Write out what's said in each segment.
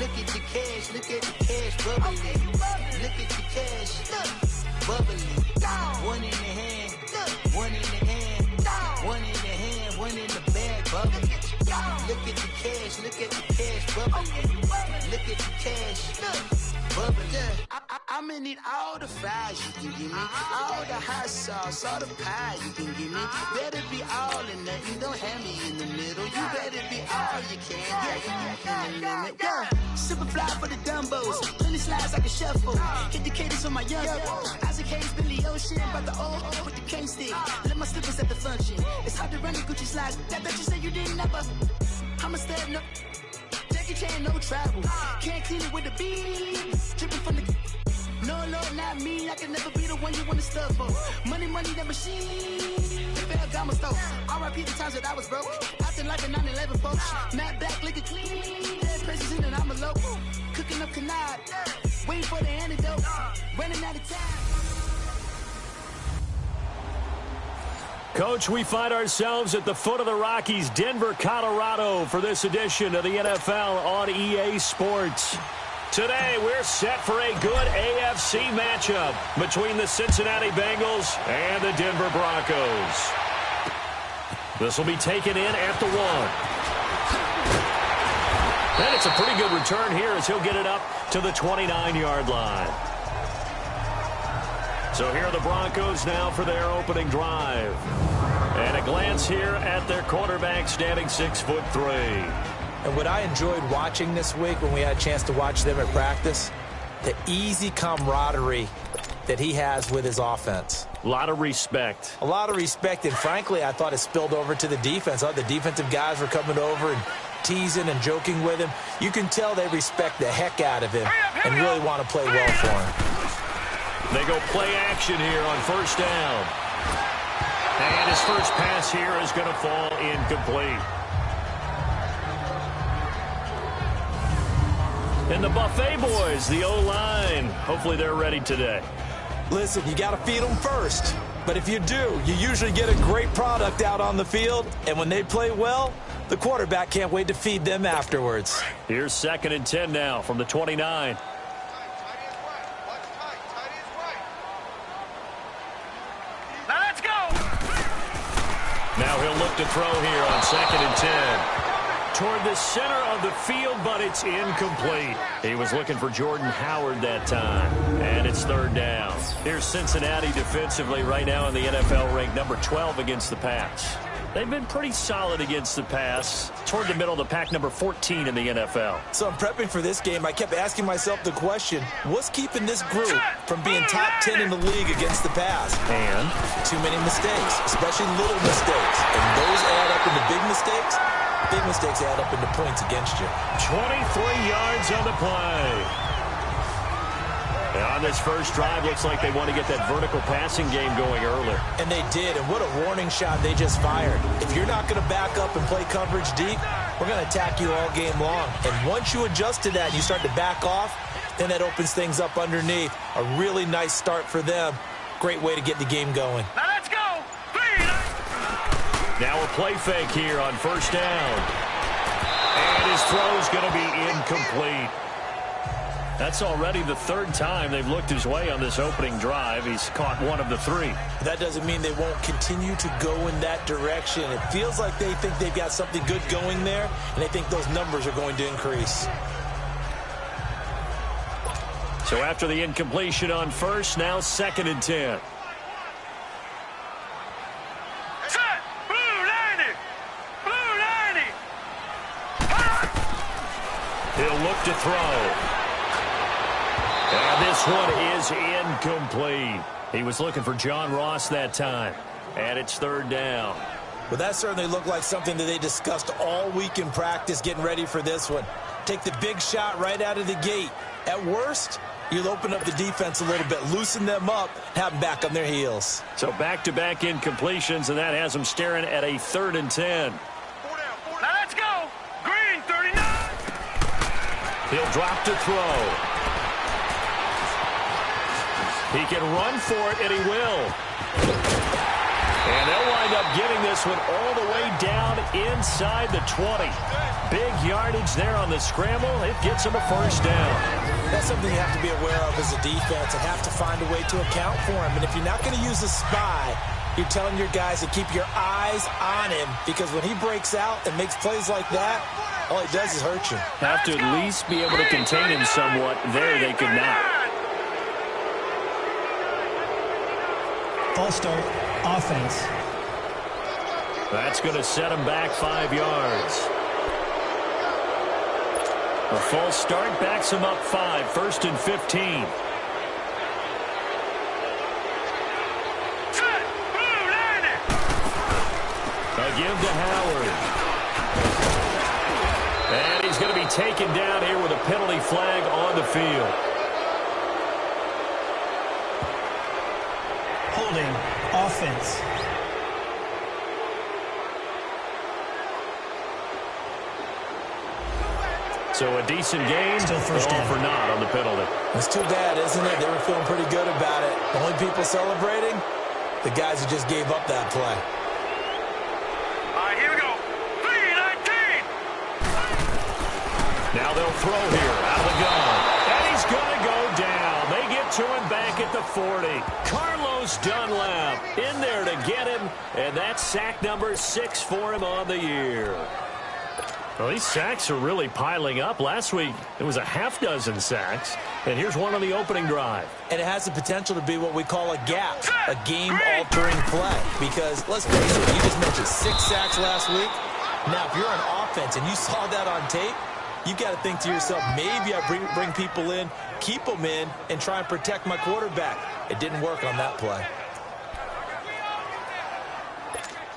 Look at the cash, bubbling. Look at the cash, bubbling. One in the hand, one in the hand, one in the hand, one in the bag, bubbling. Look at the cash, bubbling. Look at the cash, bubbling. I'ma need all the fries you can give me, all the hot sauce, all the pie you can give me. Better be all in nothing, don't have me in the middle. You better be all you can, yeah. Super fly for the Dumbos, plenty slides like a shuffle. Hit the cadence on my young Isaac Hayes, Billy Ocean, about the old with the cane stick. Let my slippers at the function. It's hard to run the Gucci slides. That bet you say you didn't never. I'm a stud, no. Jackie Chan, no travel. Can't clean it with the beat. Dripping from the. No, Lord, not me. I can never be the one you want to stuff for. Money, that machine. The bell got my stove. R.I.P. the times that I was broke. Acting like a 9/11 folks. Matte black, liquor clean. Dead presses in and I'm a local. Cooking up canard. Waiting for the antidote. Running out of time. Coach, we find ourselves at the foot of the Rockies, Denver, Colorado, for this edition of the NFL on EA Sports. Today, we're set for a good AFC matchup between the Cincinnati Bengals and the Denver Broncos. This will be taken in at the 1. And it's a pretty good return here as he'll get it up to the 29-yard line. So here are the Broncos now for their opening drive. And a glance here at their quarterback standing 6'3". And what I enjoyed watching this week when we had a chance to watch them at practice, the easy camaraderie that he has with his offense. A lot of respect. A lot of respect, and frankly, I thought it spilled over to the defense. The defensive guys were coming over and teasing and joking with him. You can tell they respect the heck out of him and really want to play well for him. They go play action here on first down. And his first pass here is going to fall incomplete. And the Buffet boys, the O-line, hopefully they're ready today. Listen, you got to feed them first. But if you do, you usually get a great product out on the field. And when they play well, the quarterback can't wait to feed them afterwards. Here's 2nd and 10 now from the 29. Now let's go. Now he'll look to throw here on 2nd and 10. Toward the center of the field, but it's incomplete. He was looking for Jordan Howard that time. And it's 3rd down. Here's Cincinnati defensively right now in the NFL ranked number 12 against the pass. They've been pretty solid against the pass. Toward the middle of the pack, number 14 in the NFL. So I'm prepping for this game. I kept asking myself the question, what's keeping this group from being top 10 in the league against the pass? And? Too many mistakes, especially little mistakes. And those add up into big mistakes. Big mistakes add up into points against you. 23 yards on the play. And on this first drive, looks like they want to get that vertical passing game going early. And they did, and what a warning shot they just fired. If you're not going to back up and play coverage deep, we're going to attack you all game long. And once you adjust to that and you start to back off, then that opens things up underneath. A really nice start for them. Great way to get the game going. Now let's go. Now a play fake here on first down. And his throw's going to be incomplete. That's already the 3rd time they've looked his way on this opening drive. He's caught 1 of the 3. That doesn't mean they won't continue to go in that direction. It feels like they think they've got something good going there, and they think those numbers are going to increase. So after the incompletion on first, now 2nd and 10. He'll look to throw. And this one is incomplete. He was looking for John Ross that time. And it's 3rd down. Well, that certainly looked like something that they discussed all week in practice getting ready for this one. Take the big shot right out of the gate. At worst, you'll open up the defense a little bit, loosen them up, have them back on their heels. So back-to-back incompletions, and that has them staring at a 3rd and 10. Now let's go. Green, 39. He'll drop to throw. He can run for it, and he will. And they'll wind up getting this one all the way down inside the 20. Big yardage there on the scramble. It gets them a first down. That's something you have to be aware of as a defense and have to find a way to account for him. And if you're not going to use a spy, you're telling your guys to keep your eyes on him, because when he breaks out and makes plays like that, all he does is hurt you. Have to at least be able to contain him somewhat. There they could not. False start, offense. That's going to set him back 5 yards. A false start backs him up 5, 1st and 15. A give to Howard. And he's going to be taken down here with a penalty flag on the field. Holding, offense. So a decent game, Still first but all down. for naught on the penalty. It's too bad, isn't it? They were feeling pretty good about it. The only people celebrating, the guys who just gave up that play. All right, here we go. 3-19. Now they'll throw here out of the gun. And he's going to go down. They get to him back at the 40. Carlos Dunlap in there to get him. And that's sack number 6 for him on the year. Well, these sacks are really piling up. Last week, it was a half dozen sacks. And here's one on the opening drive. And it has the potential to be what we call a gap, a game-altering play. Because, let's face it, you just mentioned 6 sacks last week. Now, if you're on offense and you saw that on tape, you got to think to yourself, maybe I bring people in, keep them in, and try and protect my quarterback. It didn't work on that play.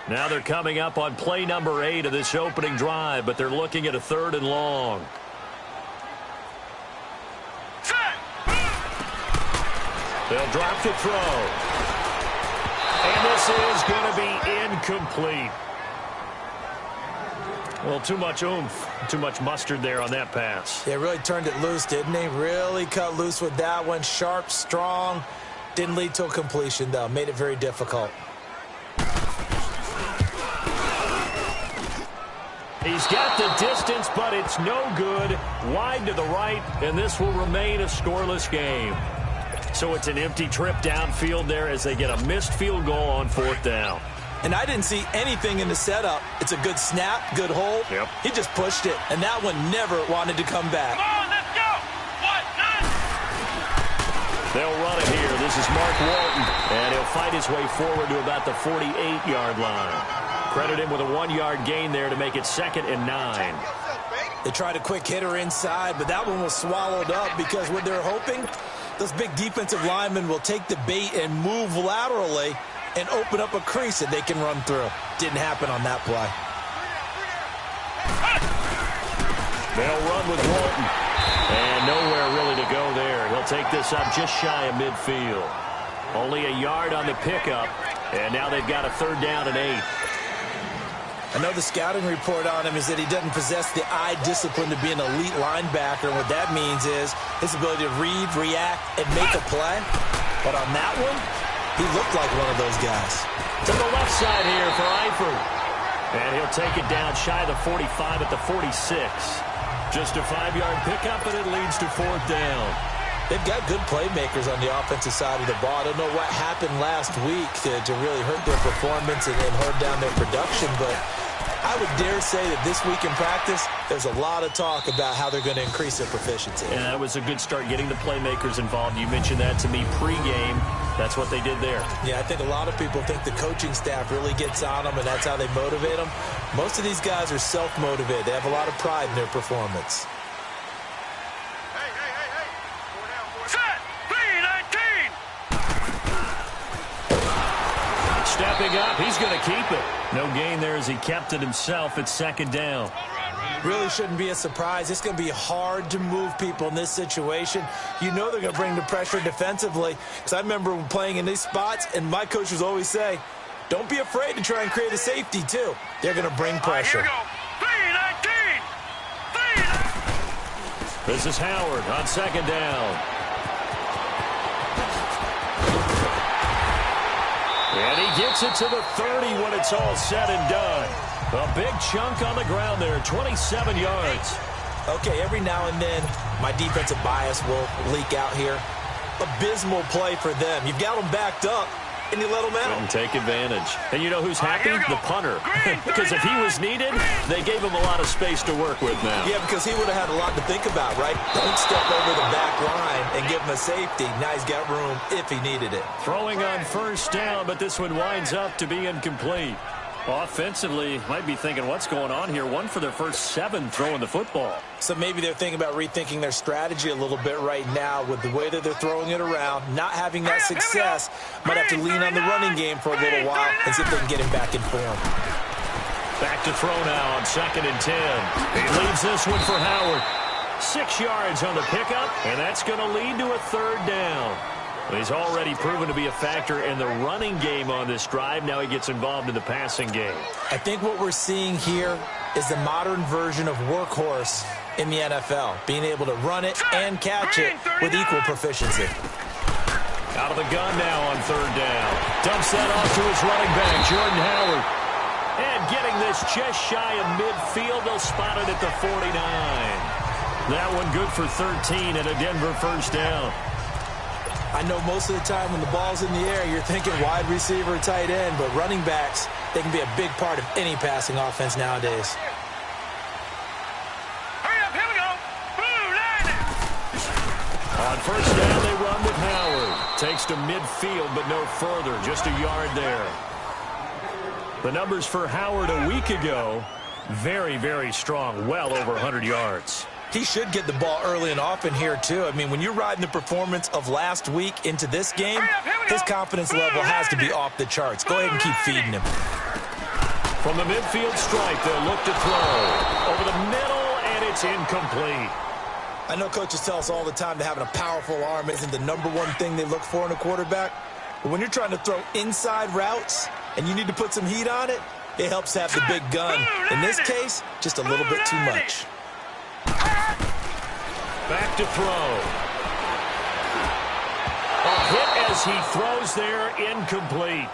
Now they're coming up on play number 8 of this opening drive, but they're looking at a 3rd and long. They'll drop to throw. And this is going to be incomplete. Well, too much oomph, too much mustard there on that pass. They really turned it loose, didn't they? Really cut loose with that one. Sharp, strong. Didn't lead to a completion, though. Made it very difficult. He's got the distance, but it's no good. Wide to the right, and this will remain a scoreless game. So it's an empty trip downfield there as they get a missed field goal on 4th down. And I didn't see anything in the setup. It's a good snap, good hold. Yep. He just pushed it, and that one never wanted to come back. Come on, let's go. 1-9. They'll run it here. This is Mark Walton, and he'll fight his way forward to about the 48-yard line. Credit him with a 1-yard gain there to make it 2nd and 9. They tried a quick hitter inside, but that one was swallowed up because what they're hoping, those big defensive linemen will take the bait and move laterally and open up a crease that they can run through. Didn't happen on that play. They'll run with Walton. And nowhere really to go there. He'll take this up just shy of midfield. Only a yard on the pickup. And now they've got a 3rd down and 8. I know the scouting report on him is that he doesn't possess the eye discipline to be an elite linebacker. And what that means is his ability to read, react, and make a play. But on that one, he looked like one of those guys. To the left side here for Eifert. And he'll take it down shy of the 45 at the 46. Just a 5-yard pickup, and it leads to 4th down. They've got good playmakers on the offensive side of the ball. I don't know what happened last week to really hurt their performance and hurt down their production, but I would dare say that this week in practice, there's a lot of talk about how they're going to increase their proficiency. And that was a good start, getting the playmakers involved. You mentioned that to me pregame. That's what they did there. Yeah, I think a lot of people think the coaching staff really gets on them, and that's how they motivate them. Most of these guys are self-motivated. They have a lot of pride in their performance. Set. 3-19. Stepping up, he's going to keep it. No gain there as he kept it himself. It's 2nd down. Really shouldn't be a surprise. It's going to be hard to move people in this situation. You know they're going to bring the pressure defensively. Because I remember playing in these spots, and my coaches always say, don't be afraid to try and create a safety, too. They're going to bring pressure. Here we go. 3-19. This is Howard on 2nd down. And he gets it to the 30 when it's all said and done. A big chunk on the ground there, 27 yards. Okay, every now and then, my defensive bias will leak out here. Abysmal play for them. You've got them backed up, and you let them out. Couldn't take advantage. And you know who's happy? The punter. Because if he was needed, they gave him a lot of space to work with now. Yeah, because he would have had a lot to think about, right? Don't step over the back line and give him a safety. Now he's got room if he needed it. Throwing on first down, but this one winds up to be incomplete. Offensively, might be thinking, what's going on here? One for their first 7 throwing the football. So maybe they're thinking about rethinking their strategy a little bit right now with the way that they're throwing it around, not having that success. Might have to lean on the running game for a little while and see if they can get him back in form. Back to throw now on 2nd and 10. He leaves this one for Howard. 6 yards on the pickup, and that's going to lead to a 3rd down. He's already proven to be a factor in the running game on this drive. Now he gets involved in the passing game. I think what we're seeing here is the modern version of workhorse in the NFL, being able to run it and catch it with equal proficiency. Out of the gun now on 3rd down. Dumps that off to his running back, Jordan Howard. And getting this just shy of midfield, they'll spot it at the 49. That one good for 13 and a Denver first down. I know most of the time when the ball's in the air, you're thinking wide receiver, tight end, but running backs, they can be a big part of any passing offense nowadays. Hurry up, here we go. Blue line. On first down, they run with Howard. Takes to midfield, but no further. Just a yard there. The numbers for Howard a week ago, very, very strong. Well over 100 yards. He should get the ball early and often here, too. I mean, when you're riding the performance of last week into this game, his confidence level has to be off the charts. Go ahead and keep feeding him. From the midfield stripe, they'll look to throw. Over the middle, and it's incomplete. I know coaches tell us all the time that having a powerful arm isn't the #1 thing they look for in a quarterback. But when you're trying to throw inside routes and you need to put some heat on it, it helps to have the big gun. In this case, just a little bit too much. Back to throw. A hit as he throws there, incomplete.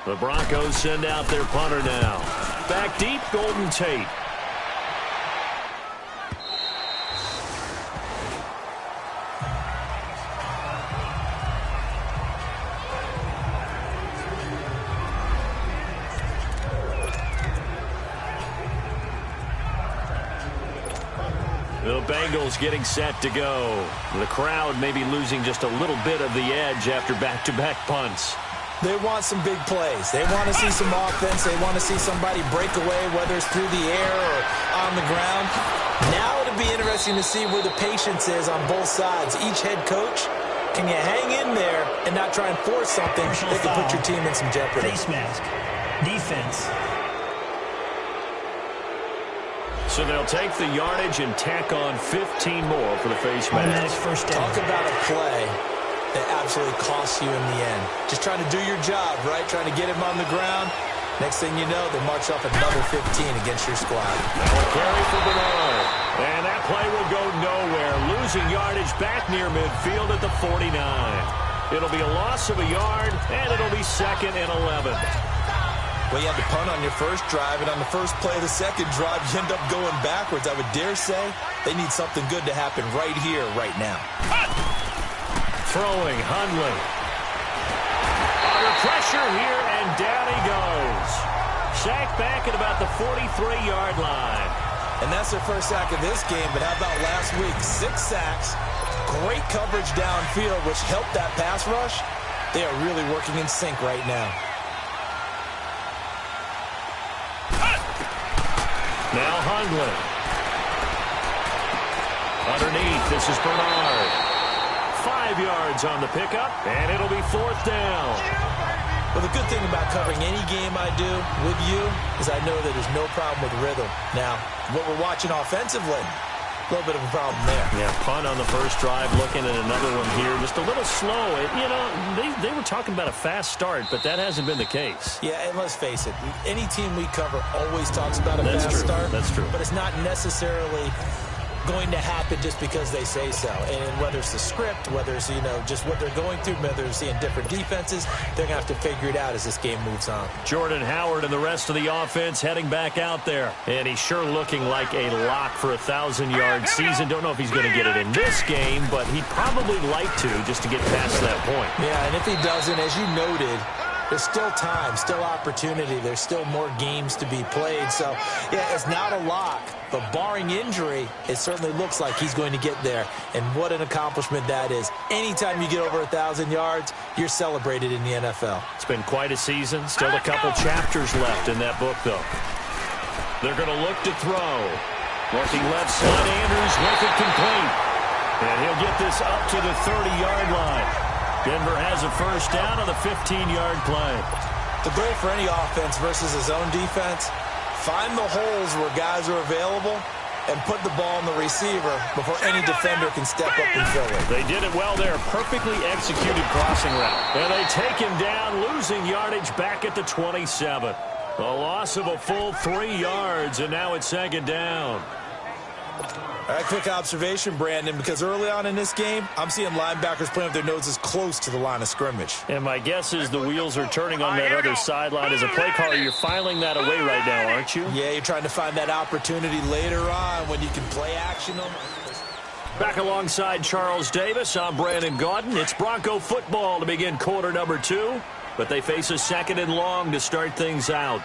The Broncos send out their punter now. Back deep, Golden Tate. The Bengals getting set to go. The crowd maybe losing just a little bit of the edge after back-to-back punts. They want some big plays. They want to see some offense. They want to see somebody break away, whether it's through the air or on the ground. Now it'll be interesting to see where the patience is on both sides. Each head coach, can you hang in there and not try and force something that could put your team in some jeopardy? Face mask. Defense. So they'll take the yardage and tack on 15 more for the face Automatic mask. first down. Talk about a play that absolutely costs you in the end. Just trying to do your job, right? Trying to get him on the ground. Next thing you know, they march off another 15 against your squad. Now a carry for Bernard. And that play will go nowhere. Losing yardage back near midfield at the 49. It'll be a loss of a yard, and it'll be 2nd and 11. Well, you had to punt on your first drive, and on the first play of the second drive, you end up going backwards. I would dare say they need something good to happen right here, right now. Throwing, Hundley. Under pressure here, and down he goes. Sacked back at about the 43-yard line. And that's their first sack of this game, but how about last week? 6 sacks, great coverage downfield, which helped that pass rush. They are really working in sync right now. Now Hundley. Underneath, this is Bernard. 5 yards on the pickup, and it'll be 4th down. Well, the good thing about covering any game I do with you is I know that there's no problem with rhythm. Now, what we're watching offensively, A little bit of a problem there. Yeah, punt on the first drive, looking at another one here. Just a little slow. They were talking about a fast start, but that hasn't been the case. Yeah, and let's face it, any team we cover always talks about a fast start. That's true. But it's not necessarily going to happen just because they say so. And whether it's the script, whether it's, just what they're going through, whether they're seeing different defenses, they're going to have to figure it out as this game moves on. Jordan Howard and the rest of the offense heading back out there. And he's sure looking like a lock for a 1,000-yard season. Don't know if he's going to get it in this game, but he'd probably like to just to get past that point. Yeah, and if he doesn't, as you noted, there's still time, still opportunity. There's still more games to be played. So, yeah, it's not a lock. But barring injury, it certainly looks like he's going to get there. And what an accomplishment that is. Anytime you get over 1,000 yards, you're celebrated in the NFL. It's been quite a season. Still a couple chapters left in that book, though. They're going to look to throw. Looking left side, Andrews with it complete. And he'll get this up to the 30-yard line. Denver has a first down on the 15-yard play. The goal for any offense versus his own defense, find the holes where guys are available and put the ball in the receiver before any defender can step up and fill it. They did it well there. Perfectly executed crossing route. And they take him down, losing yardage back at the 27. A loss of a full 3 yards, and now it's second down. All right, quick observation, Brandon, because early on in this game, I'm seeing linebackers playing with their noses close to the line of scrimmage. And my guess is the wheels are turning on that other sideline. As a play caller, you're filing that away right now, aren't you? Yeah, you're trying to find that opportunity later on when you can play action on. Back alongside Charles Davis, I'm Brandon Gaudin. It's Bronco football to begin quarter number 2, but they face a second and long to start things out.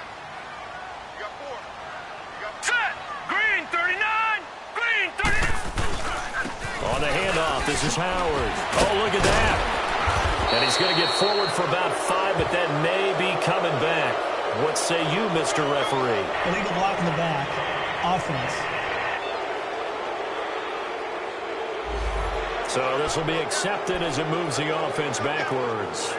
On the handoff, this is Howard. Oh, look at that. And he's going to get forward for about 5, but that may be coming back. What say you, Mr. Referee? Illegal block in the back. Offense. So this will be accepted as it moves the offense backwards.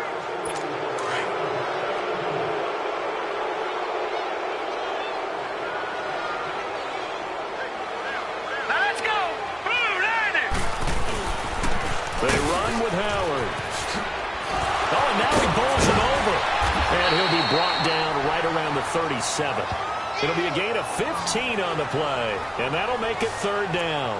They run with Howard. Oh, and now he bowls it over. And he'll be brought down right around the 37. It'll be a gain of 15 on the play. And that'll make it third down.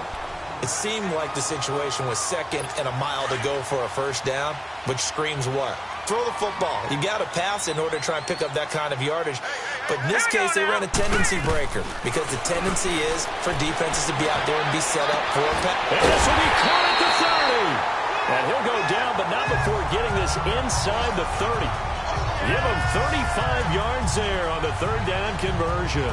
It seemed like the situation was second and a mile to go for a first down, which screams what? Throw the football. You got to pass in order to try and pick up that kind of yardage. But in this case, they ran a tendency breaker because the tendency is for defenses to be out there and be set up for a pass. And this will be caught at the 30. And he'll go down, but not before getting this inside the 30. Give him 35 yards there on the third down conversion.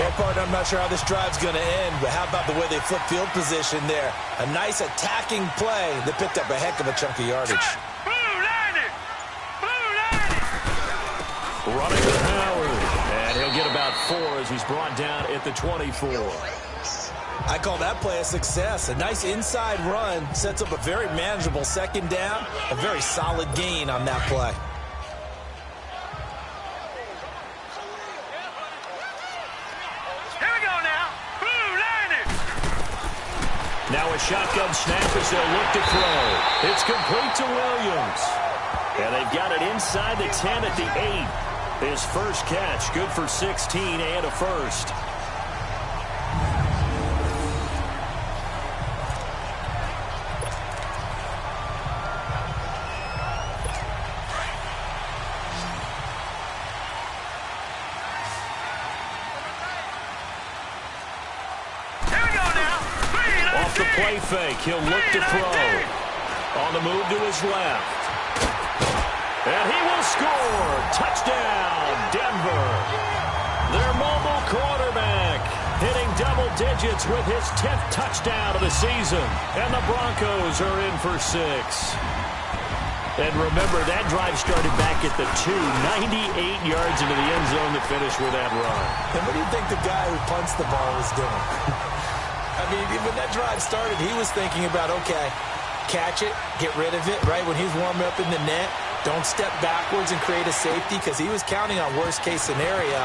Well, partner, I'm not sure how this drive's going to end, but how about the way they flip field position there? A nice attacking play that picked up a heck of a chunk of yardage. Running with Howard. And he'll get about 4 as he's brought down at the 24. I call that play a success. A nice inside run sets up a very manageable second down. A very solid gain on that play. Here we go now. Blue landed. Now a shotgun snap as they'll look to throw. It's complete to Williams. And they've got it inside the 10 at the 8. His first catch, good for 16 and a first. Off the play fake, he'll look to throw. On the move to his left. And he will score. Touchdown, Denver. Their mobile quarterback hitting double digits with his 10th touchdown of the season. And the Broncos are in for 6. And remember, that drive started back at the 2, 98 yards into the end zone to finish with that run. And what do you think the guy who punts the ball was doing? I mean, when that drive started, he was thinking about, okay, catch it, get rid of it, right? When he was warming up in the net, Don't step backwards and create a safety because he was counting on worst-case scenario.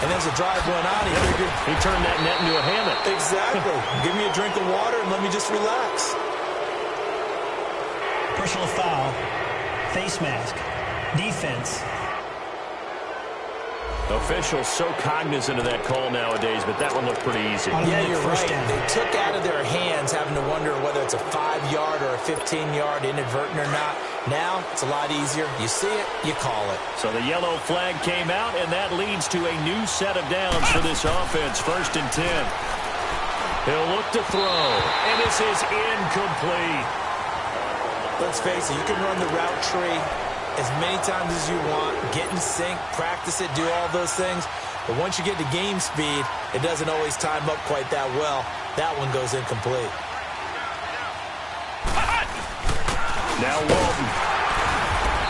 And as the drive went on, he figured... He turned that net into a hammock. Exactly. Give me a drink of water and let me just relax. Personal foul. Face mask. Defense. Officials so cognizant of that call nowadays, but that one looked pretty easy. Yeah, you're right. They took out of their hands having to wonder whether it's a 5-yard or a 15-yard inadvertent or not. Now, it's a lot easier. You see it, you call it. So the yellow flag came out, and that leads to a new set of downs for this offense. 1st and 10. He'll look to throw, and this is incomplete. Let's face it, you can run the route tree as many times as you want, get in sync, practice it, do all those things. But once you get to game speed, it doesn't always time up quite that well. That one goes incomplete. Now Walton.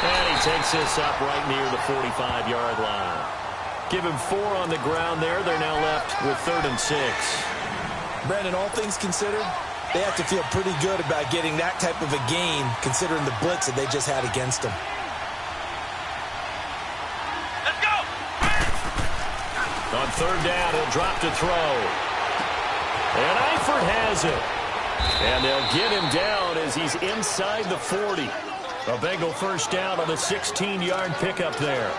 And he takes this up right near the 45-yard line. Give him 4 on the ground there. They're now left with 3rd and 6. Brandon, all things considered, they have to feel pretty good about getting that type of a gain considering the blitz that they just had against them. On 3rd down, he'll drop to throw. And Eifert has it. And they'll get him down as he's inside the 40. A Bengal 1st down on the 16-yard pickup there.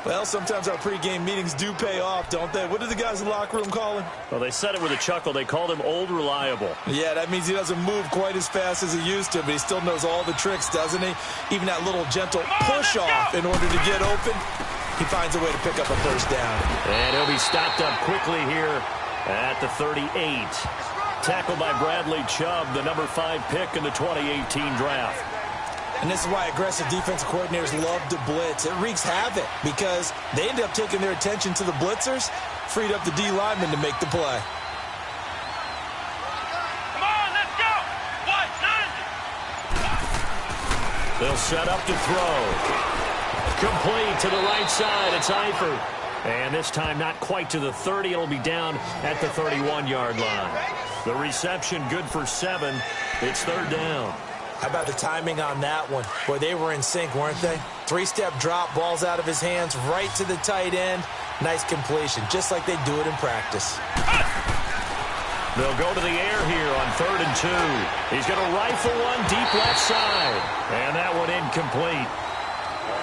Well, sometimes our pregame meetings do pay off, don't they? What do the guys in the locker room call him? Well, they said it with a chuckle. They called him Old Reliable. Yeah, that means he doesn't move quite as fast as he used to, but he still knows all the tricks, doesn't he? Even that little gentle push-off in order to get open. He finds a way to pick up a 1st down. And he'll be stopped up quickly here at the 38. Tackled by Bradley Chubb, the number 5 pick in the 2018 draft. And this is why aggressive defensive coordinators love to blitz. It wreaks havoc because they end up taking their attention to the blitzers, freed up the D lineman to make the play. Come on, let's go. What? They'll set up to throw. Complete to the right side. It's Eifert. And this time not quite to the 30. It'll be down at the 31-yard line. The reception good for 7. It's 3rd down. How about the timing on that one? Boy, they were in sync, weren't they? 3-step drop, balls out of his hands, right to the tight end. Nice completion, just like they do it in practice. They'll go to the air here on 3rd and 2. He's going to rifle one deep left side. And that one incomplete.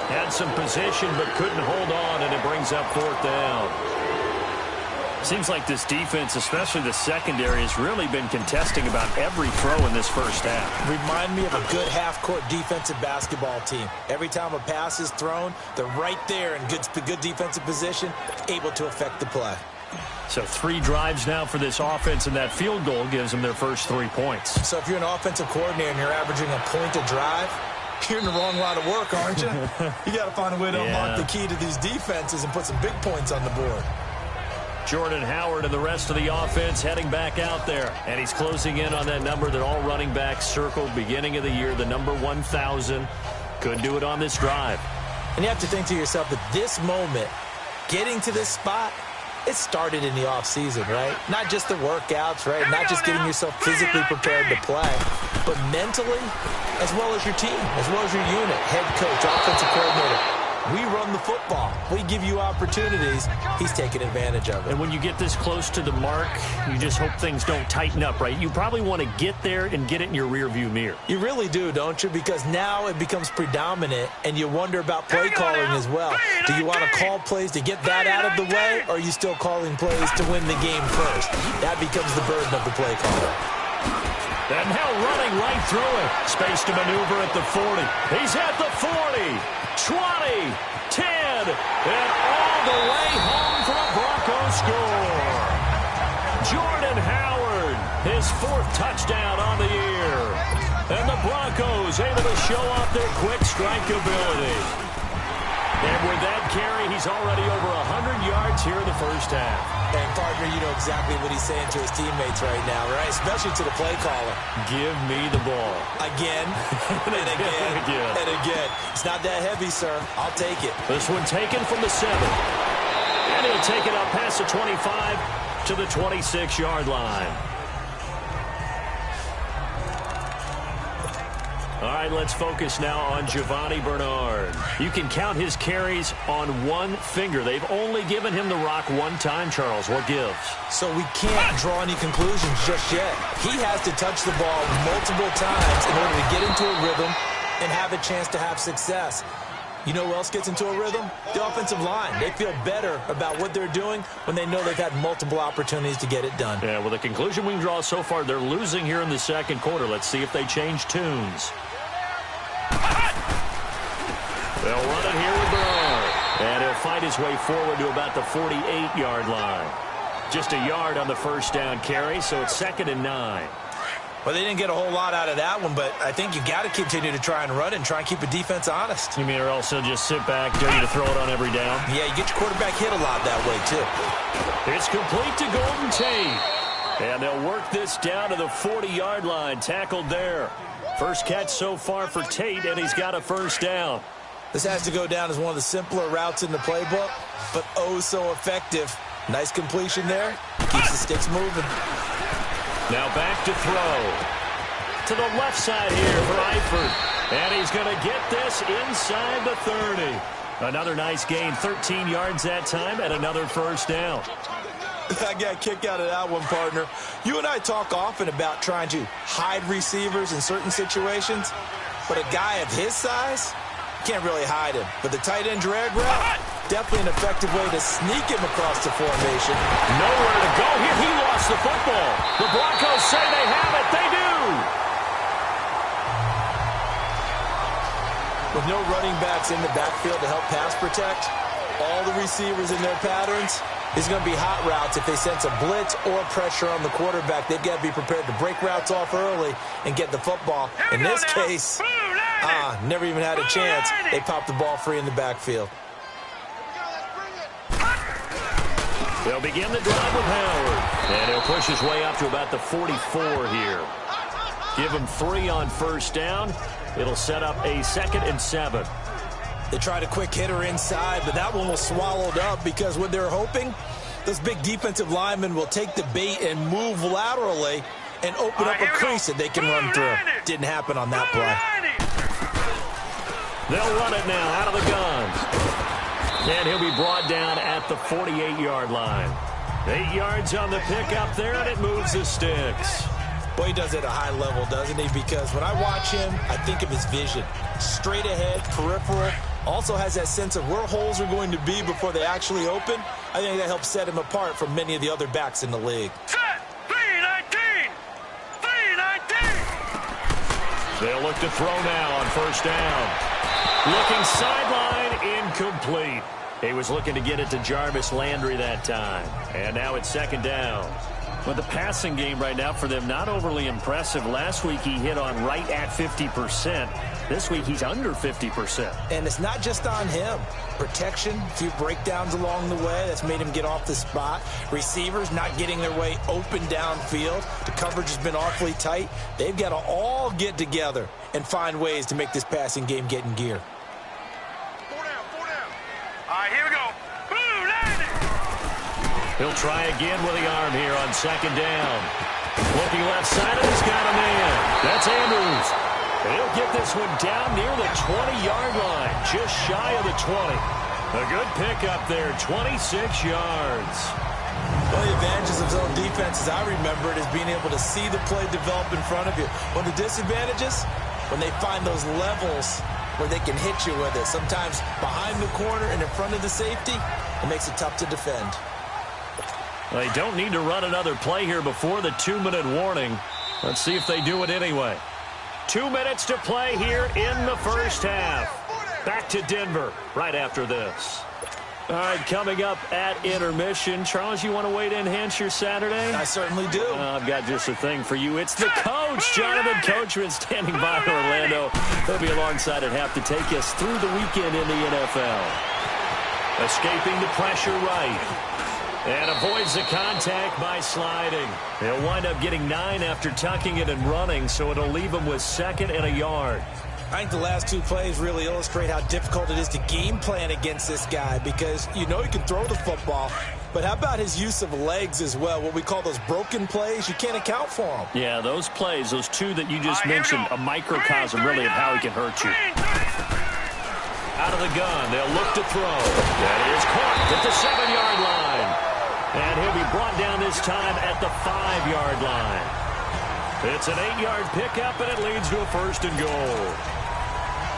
Had some position but couldn't hold on, and it brings up 4th down. Seems like this defense, especially the secondary, has really been contesting about every throw in this 1st half. Remind me of a good half-court defensive basketball team. Every time a pass is thrown, they're right there in good defensive position, able to affect the play. So 3 drives now for this offense, and that field goal gives them their first 3 points. So if you're an offensive coordinator and you're averaging a point a drive, you're in the wrong line of work, aren't you? You got to find a way to unlock the key to these defenses and put some big points on the board. Jordan Howard and the rest of the offense heading back out there. And he's closing in on that number that all running backs circled beginning of the year, the number 1,000. Could do it on this drive. And you have to think to yourself that this moment, getting to this spot, it started in the offseason, right? Not just the workouts, right? Not just getting yourself physically prepared to play, but mentally, as well as your team, as well as your unit, head coach, offensive coordinator. We run the football. We give you opportunities. He's taking advantage of it. And when you get this close to the mark, you just hope things don't tighten up, right? You probably want to get there and get it in your rearview mirror. You really do, don't you? Because now it becomes predominant, and you wonder about play calling as well. Do you want to call plays to get that out of the way, or are you still calling plays to win the game first? That becomes the burden of the play caller. And now running right through it. Space to maneuver at the 40. He's at the 40. 20, 10, and all the way home for a Broncos score. Jordan Howard, his 4th touchdown on the year. And the Broncos able to show off their quick strike ability. And with that carry, he's already over 100 yards here in the 1st half. And, partner, you know exactly what he's saying to his teammates right now, right? Especially to the play caller. Give me the ball. Again, and again, and again. It's not that heavy, sir. I'll take it. This one taken from the 7. And he'll take it up past the 25 to the 26-yard line. All right, let's focus now on Giovanni Bernard. You can count his carries on one finger. They've only given him the rock one time, Charles. What gives? So we can't draw any conclusions just yet. He has to touch the ball multiple times in order to get into a rhythm and have a chance to have success. You know who else gets into a rhythm? The offensive line. They feel better about what they're doing when they know they've had multiple opportunities to get it done. Yeah, well, the conclusion we can draw so far, they're losing here in the second quarter. Let's see if they change tunes. They'll run it here with Bernard. And he'll fight his way forward to about the 48-yard line. Just a yard on the first down carry, so it's 2nd and 9. Well, they didn't get a whole lot out of that one, but I think you got to continue to try and run it and try and keep the defense honest. You mean or else he'll just sit back, dare you to throw it on every down? Yeah, you get your quarterback hit a lot that way, too. It's complete to Golden Tate. And they'll work this down to the 40-yard line, tackled there. First catch so far for Tate, and he's got a first down. This has to go down as one of the simpler routes in the playbook, but oh so effective. Nice completion there. Keeps the sticks moving. Now back to throw. To the left side here for Eifert. And he's going to get this inside the 30. Another nice gain, 13 yards that time, and another first down. I got a kick out of that one, partner. You and I talk often about trying to hide receivers in certain situations, but a guy of his size, can't really hide him. But the tight end drag route, definitely an effective way to sneak him across the formation. Nowhere to go here. He lost the football. The Broncos say they have it. They do. With no running backs in the backfield to help pass protect, all the receivers in their patterns, is going to be hot routes. If they sense a blitz or pressure on the quarterback, they've got to be prepared to break routes off early and get the football. In this case, never even had a chance. They popped the ball free in the backfield. They'll begin the drive with Howard. And he'll push his way up to about the 44 here. Give him 3 on first down. It'll set up a 2nd and 7. They tried a quick hitter inside, but that one was swallowed up because what they're hoping, those big defensive linemen will take the bait and move laterally and open up a crease that they can run through. Didn't happen on that play. They'll run it now out of the gun. And he'll be brought down at the 48-yard line. 8 yards on the pickup there, and it moves the sticks. Boy, he does it at a high level, doesn't he? Because when I watch him, I think of his vision. Straight ahead, peripheral. Also has that sense of where holes are going to be before they actually open. I think that helps set him apart from many of the other backs in the league. Set! 3-19! 3-19! They'll look to throw now on first down. Looking sideline, incomplete. He was looking to get it to Jarvis Landry that time. And now it's 2nd down. But the passing game right now for them, not overly impressive. Last week he hit on right at 50%. This week he's under 50%. And it's not just on him. Protection, a few breakdowns along the way. That's made him get off the spot. Receivers not getting their way open downfield. The coverage has been awfully tight. They've got to all get together and find ways to make this passing game get in gear. 4 down, 4 down. All right, here we go. Boom, landing. He'll try again with the arm here on 2nd down. Looking left side, and he's got a man. That's Andrews. He'll get this one down near the 20-yard line, just shy of the 20. A good pickup there, 26 yards. Well, the advantages of zone defense, as I remember it, is being able to see the play develop in front of you. One of the disadvantages, when they find those levels where they can hit you with it. Sometimes behind the corner and in front of the safety, it makes it tough to defend. They don't need to run another play here before the 2-minute warning. Let's see if they do it anyway. 2 minutes to play here in the first half. Back to Denver right after this. All right, coming up at intermission. Charles, you want to wait to enhance your Saturday? I certainly do. I've got just a thing for you. It's the coach, Jonathan Coachman, standing by in Orlando. He'll be alongside at half to take us through the weekend in the NFL. Escaping the pressure right. And avoids the contact by sliding. He'll wind up getting 9 after tucking it and running, so it'll leave him with 2nd and a yard. I think the last 2 plays really illustrate how difficult it is to game plan against this guy because you know he can throw the football, But how about his use of legs as well, what we call those broken plays? You can't account for them. Yeah, those plays, those two that you just mentioned, a microcosm really of how he can hurt you. Out of the gun, they'll look to throw. That is caught at the 7-yard line. And he'll be brought down this time at the 5-yard line. It's an 8-yard pickup, and it leads to a 1st and goal.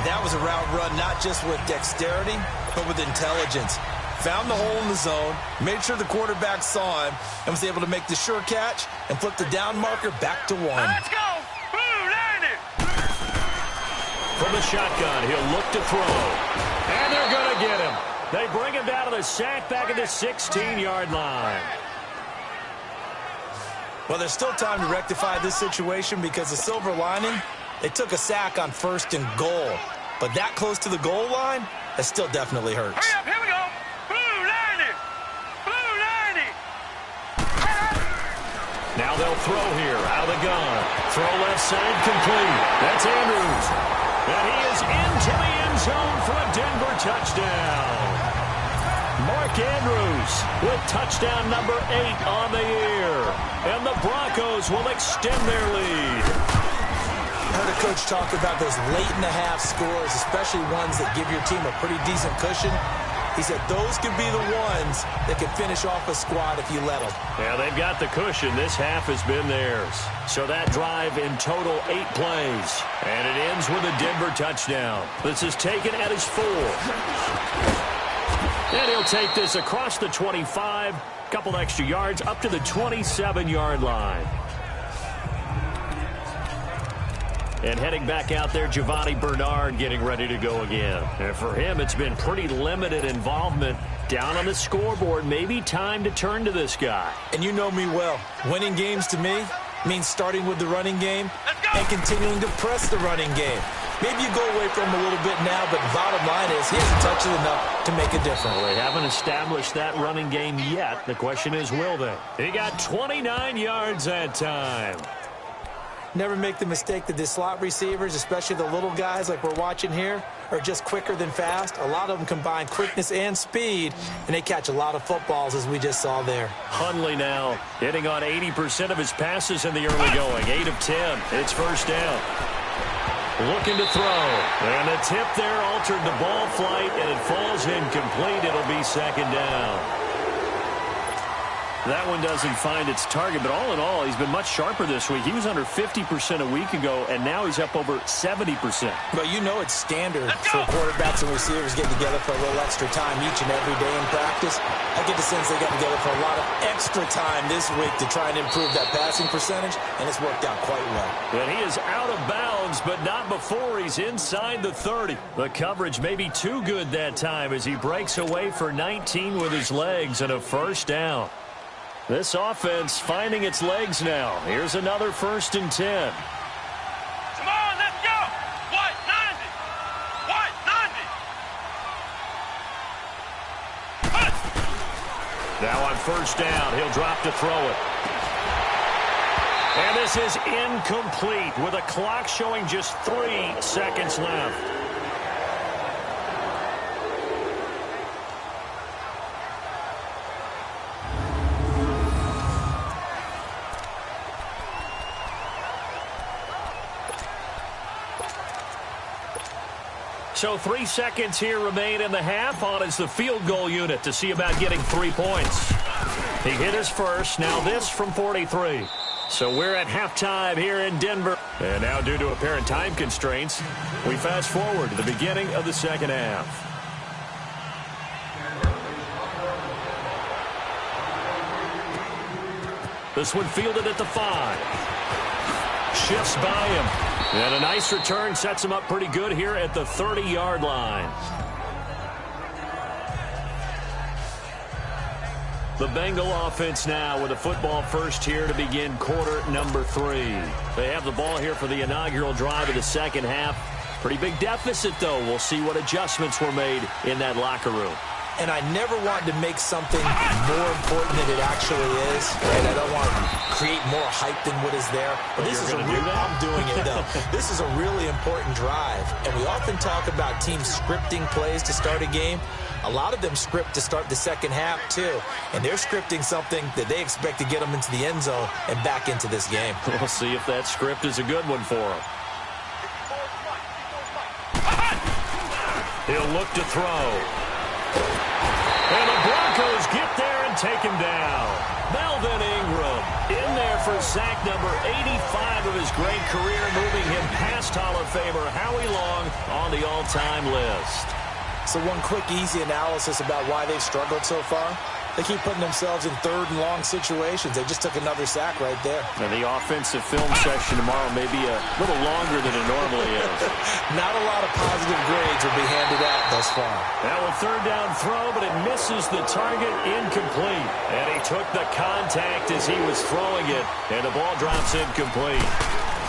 That was a route run not just with dexterity, but with intelligence. Found the hole in the zone, made sure the quarterback saw him, and was able to make the sure catch and flip the down marker back to 1. Let's go! Blue, land it! From the shotgun, he'll look to throw. And they're going to get him. They bring him down to the sack back at the 16-yard line. Well, there's still time to rectify this situation because the silver lining, they took a sack on 1st and goal. But that close to the goal line, that still definitely hurts. Hurry up, here we go! Blue, land it! Blue, land it! Now they'll throw here, out of the gun. Throw left side, complete. That's Andrews. And he is into the end zone for a Denver touchdown. Mark Andrews with touchdown number 8 on the year. And the Broncos will extend their lead. I heard a coach talk about those late-in-the-half scores, especially ones that give your team a pretty decent cushion. He said those could be the ones that could finish off a squad if you let them. Yeah, they've got the cushion. This half has been theirs. So that drive in total 8 plays. And it ends with a Denver touchdown. This is taken at his 4. And he'll take this across the 25, couple extra yards up to the 27-yard line. And heading back out there, Giovanni Bernard getting ready to go again. And for him, it's been pretty limited involvement down on the scoreboard. Maybe time to turn to this guy. And you know me well. Winning games to me means starting with the running game and continuing to press the running game. Maybe you go away from him a little bit now, but bottom line is he hasn't touched it enough to make a difference. Well, they haven't established that running game yet. The question is, will they? He got 29 yards that time. Never make the mistake that the slot receivers, especially the little guys like we're watching here, are just quicker than fast. A lot of them combine quickness and speed, and they catch a lot of footballs, as we just saw there. Hundley now hitting on 80% of his passes in the early going. 8 of 10. It's 1st down. Looking to throw. And the tip there altered the ball flight, and it falls incomplete. It'll be 2nd down. That one doesn't find its target, but all in all, he's been much sharper this week. He was under 50% a week ago, and now he's up over 70%. But you know it's standard for quarterbacks and receivers getting together for a little extra time each and every day in practice. I get the sense they got together for a lot of extra time this week to try and improve that passing percentage, and it's worked out quite well. And he is out of bounds, but not before he's inside the 30. The coverage may be too good that time as he breaks away for 19 with his legs and a 1st down. This offense finding its legs now. Here's another 1st and 10. Come on, let's go! White, 90! White, 90! Now on 1st down, he'll drop to throw it. And this is incomplete with a clock showing just 3 seconds left. So 3 seconds here remain in the half. On is the field goal unit to see about getting 3 points. He hit his first. Now this from 43. So we're at halftime here in Denver. And now due to apparent time constraints, we fast forward to the beginning of the 2nd half. This one fielded at the 5. Shifts by him. And a nice return sets him up pretty good here at the 30-yard line. The Bengal offense now with a football first here to begin quarter number 3. They have the ball here for the inaugural drive of the 2nd half. Pretty big deficit, though. We'll see what adjustments were made in that locker room. And I never want to make something more important than it actually is. And I don't want to create more hype than what is there. But this is a real, I'm doing it though. This is a really important drive. And we often talk about teams scripting plays to start a game. A lot of them script to start the second half too. And they're scripting something that they expect to get them into the end zone and back into this game. We'll see if that script is a good one for them. He'll look to throw. And the Broncos get there and take him down. Melvin Ingram in there for sack number 85 of his great career, moving him past Hall of Famer Howie Long on the all-time list. So one quick, easy analysis about why they've struggled so far. They keep putting themselves in third and long situations. They just took another sack right there. And the offensive film section tomorrow may be a little longer than it normally is. Not a lot of positive grades will be handed out thus far. Now a third down throw, but it misses the target, incomplete. And he took the contact as he was throwing it, and the ball drops incomplete.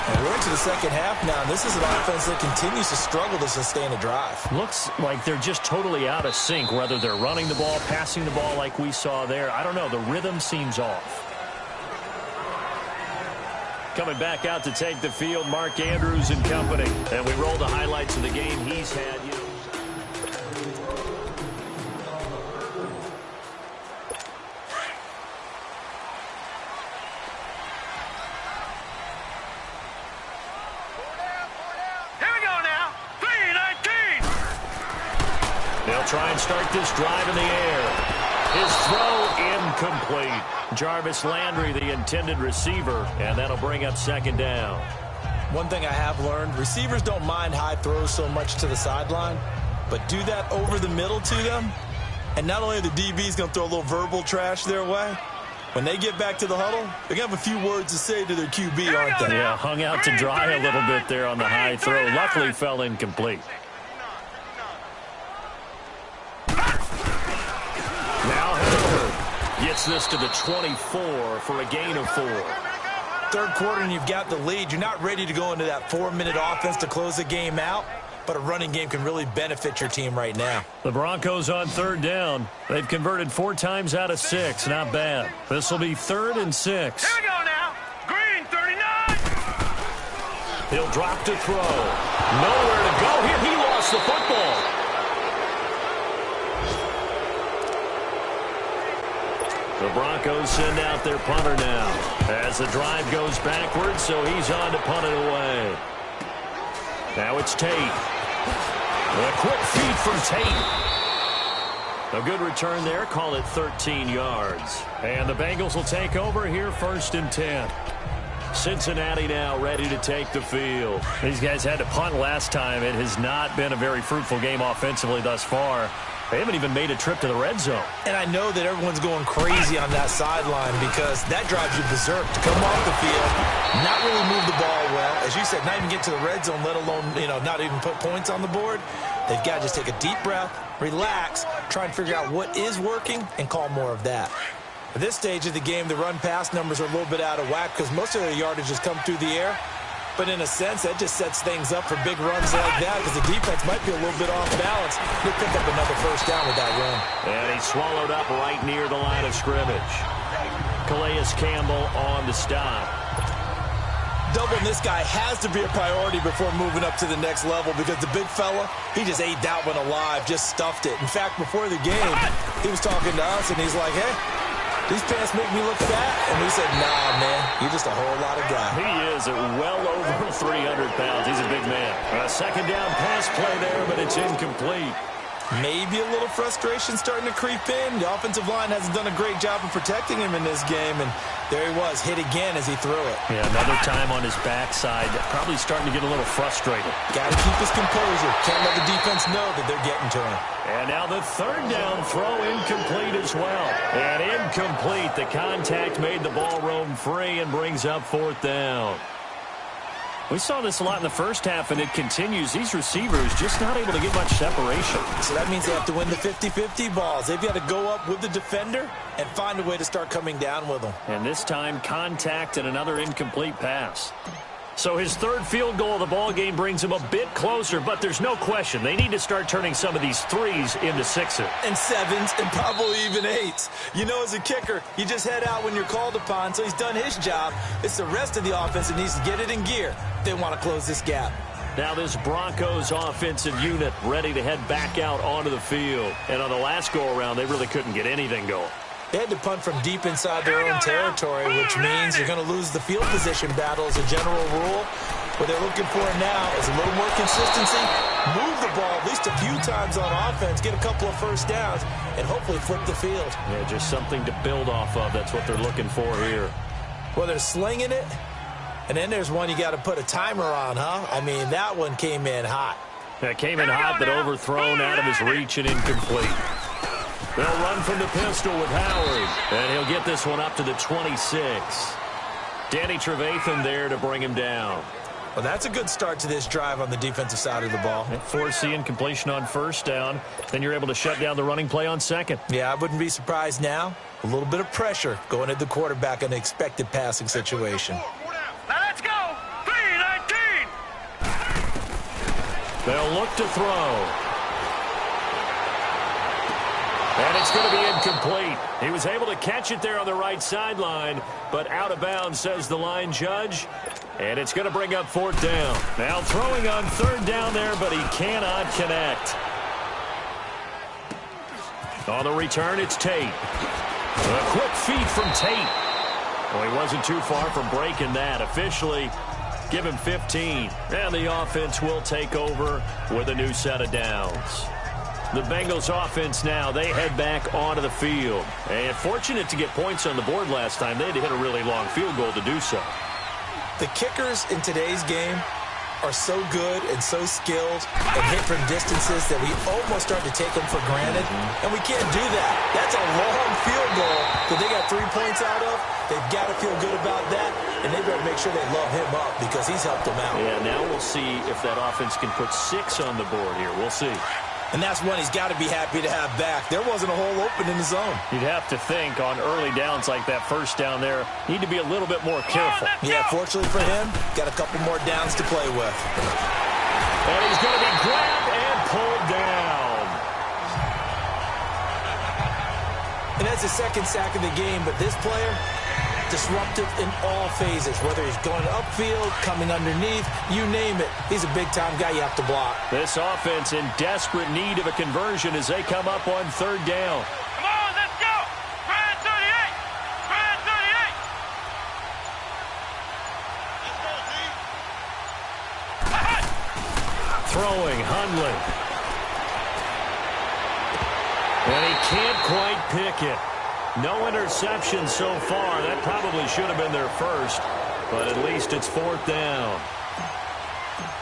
And we're into the second half now, and this is an offense that continues to struggle to sustain a drive. Looks like they're just totally out of sync, whether they're running the ball, passing the ball like we saw there. I don't know. The rhythm seems off. Coming back out to take the field, Mark Andrews and company. And we roll the highlights of the game he's had. They'll try and start this drive in the air. His throw incomplete. Jarvis Landry, the intended receiver, and that'll bring up second down. One thing I have learned, receivers don't mind high throws so much to the sideline, but do that over the middle to them, and not only are the DBs going to throw a little verbal trash their way, when they get back to the huddle, they're going to have a few words to say to their QB, aren't they? Yeah, hung out to dry a little bit there on the high throw. Luckily fell incomplete. Now Howard gets this to the 24 for a gain of 4. Third quarter and you've got the lead. You're not ready to go into that 4-minute offense to close the game out, but a running game can really benefit your team right now. The Broncos on third down. They've converted 4 times out of 6. Not bad. This will be 3rd and 6. Here we go now. Green, 39. He'll drop to throw. Nowhere to go here. He lost the football. The Broncos send out their punter now as the drive goes backwards, so he's on to punt it away. Now it's Tate. A quick feed from Tate. A good return there. Call it 13 yards. And the Bengals will take over here 1st and 10. Cincinnati now ready to take the field. These guys had to punt last time. It has not been a very fruitful game offensively thus far. They haven't even made a trip to the red zone. And I know that everyone's going crazy on that sideline because that drives you berserk to come off the field, not really move the ball well. As you said, not even get to the red zone, let alone, not even put points on the board. They've got to just take a deep breath, relax, try and figure out what is working, and call more of that. At this stage of the game, the run-pass numbers are a little bit out of whack because most of their yardage has come through the air. But in a sense, that just sets things up for big runs like that because the defense might be a little bit off balance. He'll pick up another first down with that run. And he's swallowed up right near the line of scrimmage. Calais Campbell on the stop. Doubling this guy has to be a priority before moving up to the next level because the big fella, he just ate that one alive, just stuffed it. In fact, before the game, he was talking to us, and he's like, hey, these pants make me look fat. And we said, nah, man, you're just a whole lot of guy. He is at well over 300 pounds. He's a big man. A second down pass play there, but it's incomplete. Maybe a little frustration starting to creep in. The offensive line hasn't done a great job of protecting him in this game, and there he was, hit again as he threw it. Yeah, another time on his backside, probably starting to get a little frustrated. Got to keep his composure. Can't let the defense know that they're getting to him. And now the third down throw incomplete as well. And incomplete. The contact made the ball roam free and brings up 4th down. We saw this a lot in the first half, and it continues. These receivers just not able to get much separation. So that means they have to win the 50-50 balls. They've got to go up with the defender and find a way to start coming down with them. And this time, contact and another incomplete pass. So his third field goal of the ball game brings him a bit closer, but there's no question they need to start turning some of these threes into sixes. And sevens and probably even eights. You know, as a kicker, you just head out when you're called upon, so he's done his job. It's the rest of the offense that needs to get it in gear if they want to close this gap. Now this Broncos offensive unit ready to head back out onto the field. And on the last go-around, they really couldn't get anything going. They had to punt from deep inside their own territory, which means you're going to lose the field position battle as a general rule. What they're looking for now is a little more consistency, move the ball at least a few times on offense, get a couple of first downs, and hopefully flip the field. Yeah, just something to build off of. That's what they're looking for here. Well, they're slinging it, and then there's one you got to put a timer on, huh? I mean, that one came in hot. That came in hot, but overthrown out of his reach and incomplete. They'll run from the pistol with Howard, and he'll get this one up to the 26. Danny Trevathan there to bring him down. Well, that's a good start to this drive on the defensive side of the ball. Force the incompletion on first down. Then you're able to shut down the running play on second. Yeah, I wouldn't be surprised now. A little bit of pressure going at the quarterback in an expected passing situation. Now let's go. 3-19. They'll look to throw. And it's going to be incomplete. He was able to catch it there on the right sideline, but out of bounds, says the line judge. And it's going to bring up fourth down. Now throwing on third down there, but he cannot connect. On the return, it's Tate. A quick feed from Tate. Well, he wasn't too far from breaking that. Officially, give him 15. And the offense will take over with a new set of downs. The Bengals offense now, they head back onto the field. And fortunate to get points on the board last time. They had to hit a really long field goal to do so. The kickers in today's game are so good and so skilled and hit from distances that we almost start to take them for granted. And we can't do that. That's a long field goal that they got 3 points out of. They've got to feel good about that, and they better make sure they love him up because he's helped them out. Yeah, now we'll see if that offense can put 6 on the board here. We'll see. And that's one he's got to be happy to have back. There wasn't a hole open in the zone. You'd have to think on early downs like that first down there, need to be a little bit more careful. Yeah, fortunately for him, got a couple more downs to play with. And he's going to be grabbed and pulled down. And that's the second sack of the game, but this player, disruptive in all phases, whether he's going upfield, coming underneath, you name it. He's a big-time guy you have to block. This offense in desperate need of a conversion as they come up on third down. Come on, let's go. 38. 38. Throwing, Hundley. And he can't quite pick it. No interception so far. That probably should have been their first, but at least it's fourth down.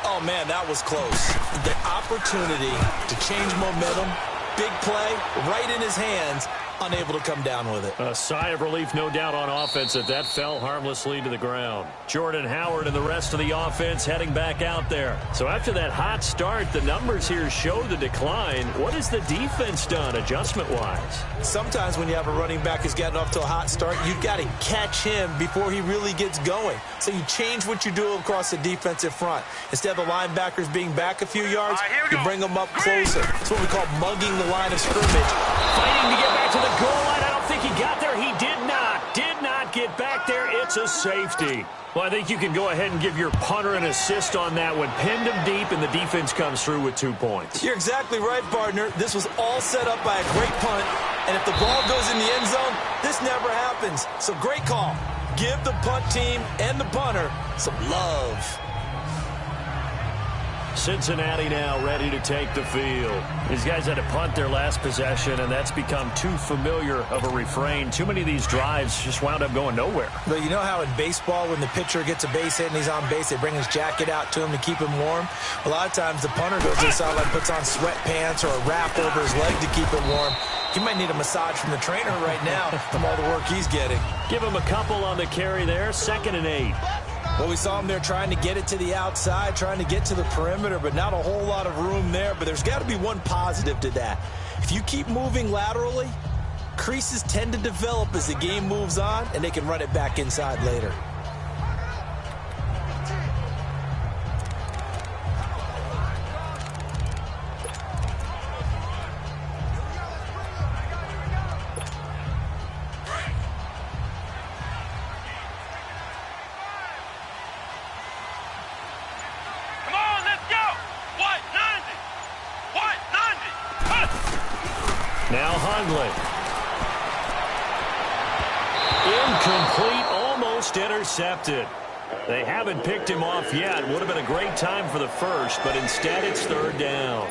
Oh, man, that was close. The opportunity to change momentum, big play, right in his hands, unable to come down with it. A sigh of relief, no doubt, on offense that fell harmlessly to the ground. Jordan Howard and the rest of the offense heading back out there. So after that hot start, the numbers here show the decline. What has the defense done adjustment-wise? Sometimes when you have a running back who's gotten off to a hot start, you've got to catch him before he really gets going. So you change what you do across the defensive front. Instead of the linebackers being back a few yards, you bring them up closer. It's what we call mugging the line of scrimmage. Fighting to get back to the goal line. I don't think he got there. He did not get back there. It's a safety. Well, I think you can go ahead and give your punter an assist on that one. Pinned him deep, and the defense comes through with 2 points. You're exactly right, partner. This was all set up by a great punt, and if the ball goes in the end zone, this never happens. So great call. Give the punt team and the punter some love. Cincinnati now ready to take the field. These guys had to punt their last possession, and that's become too familiar of a refrain. Too many of these drives just wound up going nowhere. But you know how in baseball, when the pitcher gets a base hit and he's on base, they bring his jacket out to him to keep him warm? A lot of times the punter goes to the sideline, puts on sweatpants or a wrap over his leg to keep him warm. He might need a massage from the trainer right now from all the work he's getting. Give him a couple on the carry there. 2nd and 8. Well, we saw him there trying to get it to the outside, trying to get to the perimeter, but not a whole lot of room there. But there's got to be one positive to that. If you keep moving laterally, creases tend to develop as the game moves on, and they can run it back inside later. Now Hundley. Incomplete, almost intercepted. They haven't picked him off yet. Would have been a great time for the first, but instead it's third down.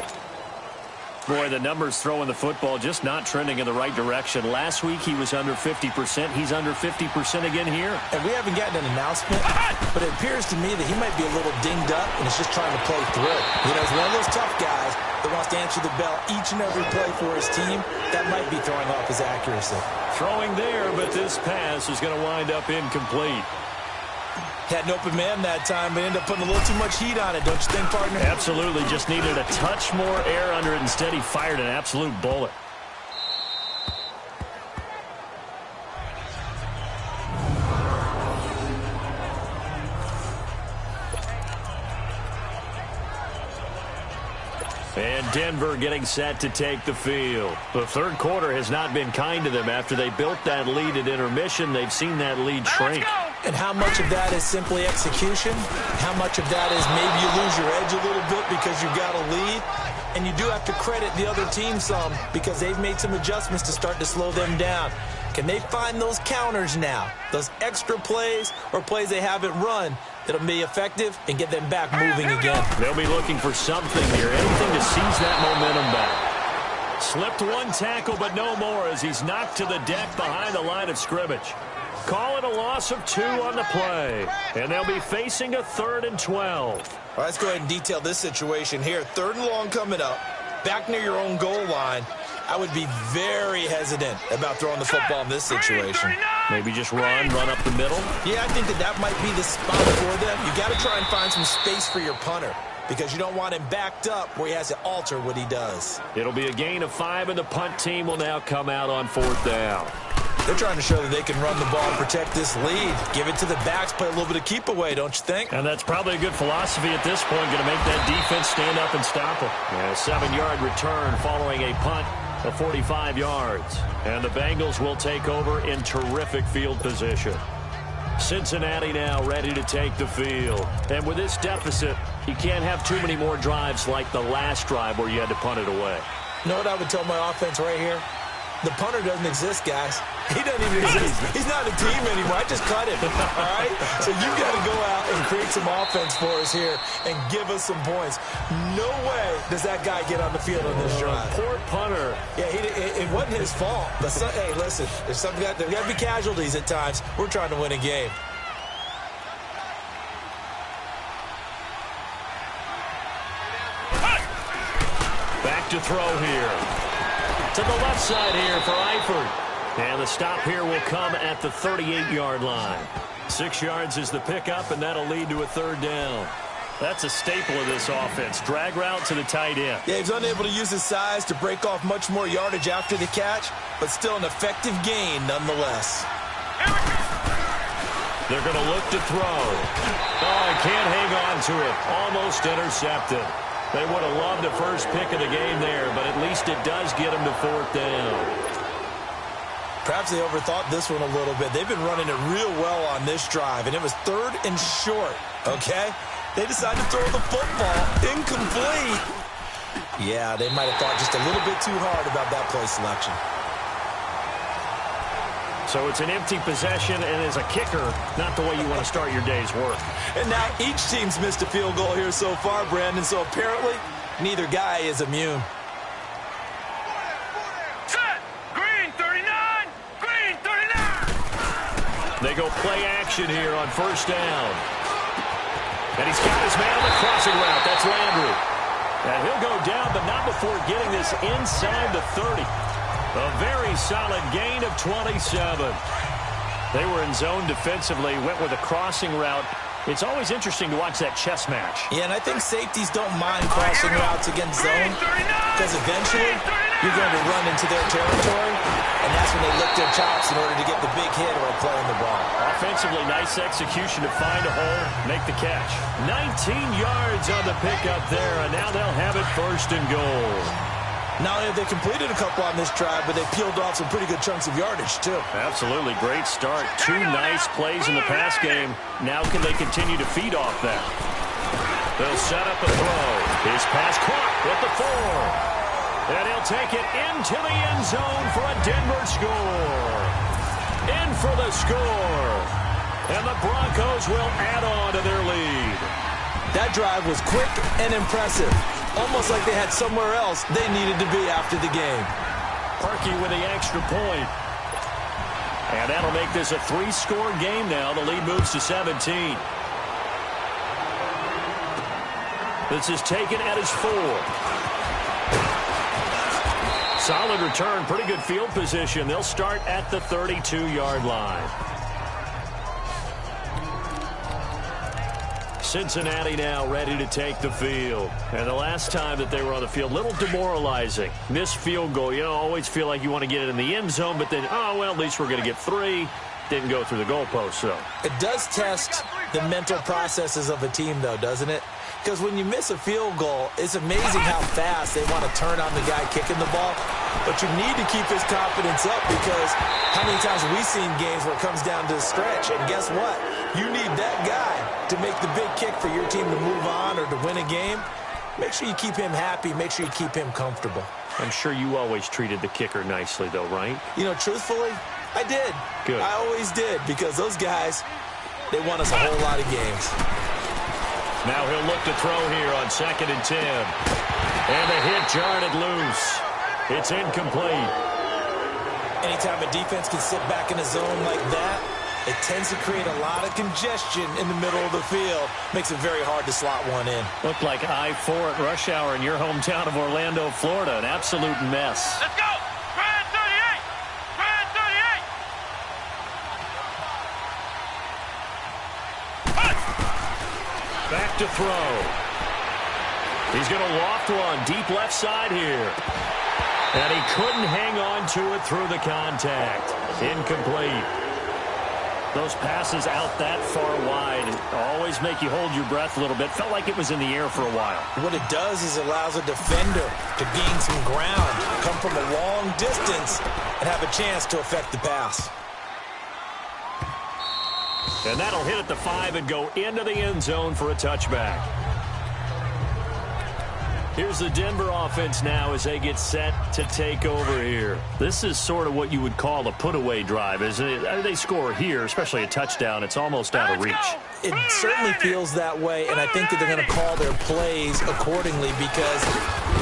Boy, the numbers throwing the football just not trending in the right direction. Last week he was under 50%. He's under 50% again here. And we haven't gotten an announcement, but it appears to me that he might be a little dinged up and is just trying to play through. You know, he's one of those tough guys that wants to answer the bell each and every play for his team. That might be throwing off his accuracy. Throwing there, but this pass is going to wind up incomplete. Had an open man that time, but ended up putting a little too much heat on it, don't you think, partner? Absolutely. Just needed a touch more air under it. Instead, he fired an absolute bullet. And Denver getting set to take the field. The third quarter has not been kind to them. After they built that lead at intermission, they've seen that lead shrink. And how much of that is simply execution? How much of that is maybe you lose your edge a little bit because you've got a lead? And you do have to credit the other team some because they've made some adjustments to start to slow them down. Can they find those counters now, those extra plays or plays they haven't run that'll be effective and get them back moving again? They'll be looking for something here, anything to seize that momentum back. Slipped one tackle, but no more as he's knocked to the deck behind the line of scrimmage. Call it a loss of 2 on the play, and they'll be facing a 3rd and 12. All right, let's go ahead and detail this situation here. 3rd and long coming up, back near your own goal line. I would be very hesitant about throwing the football in this situation. Maybe just run up the middle? Yeah, I think that might be the spot for them. You got to try and find some space for your punter because you don't want him backed up where he has to alter what he does. It'll be a gain of 5, and the punt team will now come out on 4th down. They're trying to show that they can run the ball and protect this lead. Give it to the backs, play a little bit of keep away, don't you think? And that's probably a good philosophy at this point, going to make that defense stand up and stop them. A 7-yard return following a punt of 45 yards. And the Bengals will take over in terrific field position. Cincinnati now ready to take the field. And with this deficit, you can't have too many more drives like the last drive where you had to punt it away. You know what I would tell my offense right here? The punter doesn't exist, guys. He doesn't even exist. He's not a team anymore. I just cut him, all right? So you got to go out and create some offense for us here and give us some points. No way does that guy get on the field on this drive. Poor punter. Yeah, it wasn't his fault. But hey, listen, there's got to be casualties at times. We're trying to win a game. Back to throw here. To the left side here for Eifert. And the stop here will come at the 38-yard line. 6 yards is the pickup, and that'll lead to a 3rd down. That's a staple of this offense. Drag route to the tight end. Yeah, he's unable to use his size to break off much more yardage after the catch, but still an effective gain nonetheless. They're going to look to throw. Oh, can't hang on to it. Almost intercepted. They would have loved the first pick of the game there, but at least it does get them to 4th down. Perhaps they overthought this one a little bit. They've been running it real well on this drive, and it was 3rd and short, okay? They decided to throw the football incomplete. Yeah, they might have thought just a little bit too hard about that play selection. So it's an empty possession, and as a kicker, not the way you want to start your day's work. And now each team's missed a field goal here so far, Brandon, so apparently neither guy is immune. Set! Green 39! Green 39! They go play action here on 1st down. And he's got his man on the crossing route. That's Landry. And he'll go down, but not before getting this inside the 30. A very solid gain of 27. They were in zone defensively, went with a crossing route. It's always interesting to watch that chess match. Yeah, and I think safeties don't mind crossing routes against zone because eventually you're going to run into their territory, and that's when they lick their chops in order to get the big hit or playing the ball. Offensively, nice execution to find a hole, make the catch. 19 yards on the pickup there, and now they'll have it 1st and goal. Not only have they completed a couple on this drive, but they peeled off some pretty good chunks of yardage, too. Absolutely. Great start. 2 nice plays in the pass game. Now can they continue to feed off that? They'll set up a throw. His pass caught at the 4. And he'll take it into the end zone for a Denver score. In for the score. And the Broncos will add on to their lead. That drive was quick and impressive. Almost like they had somewhere else they needed to be after the game. Parkey with the extra point. And that'll make this a 3-score game now. The lead moves to 17. This is taken at his 4. Solid return, pretty good field position. They'll start at the 32-yard line. Cincinnati now ready to take the field. And the last time that they were on the field, a little demoralizing. Missed field goal. You know, always feel like you want to get it in the end zone, but then, oh, well, at least we're going to get 3. Didn't go through the goalpost, though. It does test the mental processes of a team, though, doesn't it? Because when you miss a field goal, it's amazing how fast they want to turn on the guy kicking the ball. But you need to keep his confidence up, because how many times have we seen games where it comes down to the stretch? And guess what? You need that guy to make the big kick for your team to move on or to win a game. Make sure you keep him happy. Make sure you keep him comfortable. I'm sure you always treated the kicker nicely, though, right? You know, truthfully, I did. Good. I always did, because those guys, they won us a whole lot of games. Now he'll look to throw here on 2nd and 10. And the hit jarred it loose. It's incomplete. Anytime a defense can sit back in a zone like that, it tends to create a lot of congestion in the middle of the field. Makes it very hard to slot one in. Looked like I-4 at rush hour in your hometown of Orlando, Florida. An absolute mess. Let's go! Brad 38! Brad 38! Back to throw. He's going to loft one deep left side here. And he couldn't hang on to it through the contact. Incomplete. Those passes out that far wide always make you hold your breath a little bit. Felt like it was in the air for a while. What it does is it allows a defender to gain some ground, come from a long distance, and have a chance to affect the pass. And that'll hit at the 5 and go into the end zone for a touchback. Here's the Denver offense now as they get set to take over here. This is sort of what you would call a put-away drive, isn't it? They score here, especially a touchdown. It's almost out of reach. It certainly feels that way, and I think that they're going to call their plays accordingly, because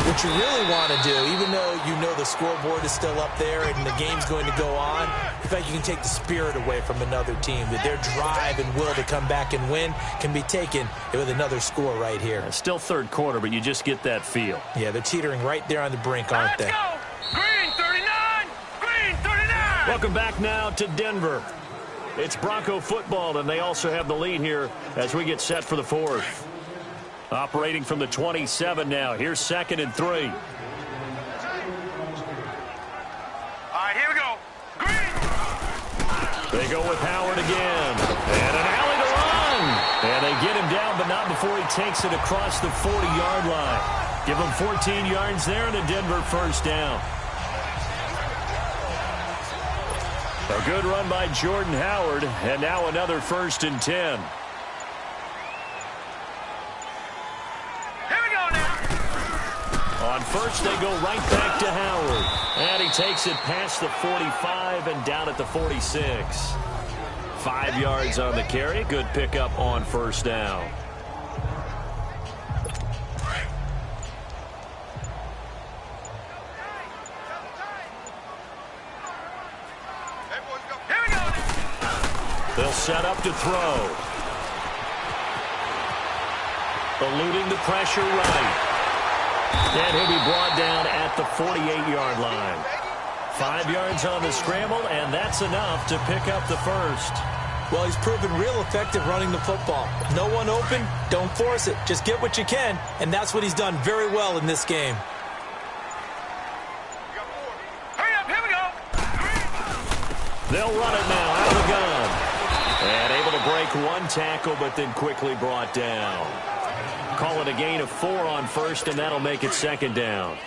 what you really want to do, even though you know the scoreboard is still up there and the game's going to go on, in fact, you can take the spirit away from another team, that their drive and will to come back and win can be taken with another score right here. Still third quarter, but you just get that feel. Yeah, they're teetering right there on the brink, aren't they? Let's go! Green 39! Green 39! Welcome back now to Denver. It's Bronco football, and they also have the lead here as we get set for the 4th. Operating from the 27 now. Here's 2nd and 3. All right, here we go. Green! They go with Howard again. And an alley to run. And they get him down, but not before he takes it across the 40-yard line. Give him 14 yards there and a Denver first down. A good run by Jordan Howard, and now another 1st and 10. Here we go now. On first, they go right back to Howard. And he takes it past the 45 and down at the 46. 5 yards on the carry. Good pickup on first down. They'll set up to throw. Eluding the pressure right. And he'll be brought down at the 48-yard line. 5 yards on the scramble, and that's enough to pick up the first. Well, he's proven real effective running the football. No one open, don't force it. Just get what you can, and that's what he's done very well in this game. Hurry up, here we go. They'll run it now out of the gun. And able to break one tackle, but then quickly brought down. Call it a gain of 4 on first, and that'll make it 2nd down.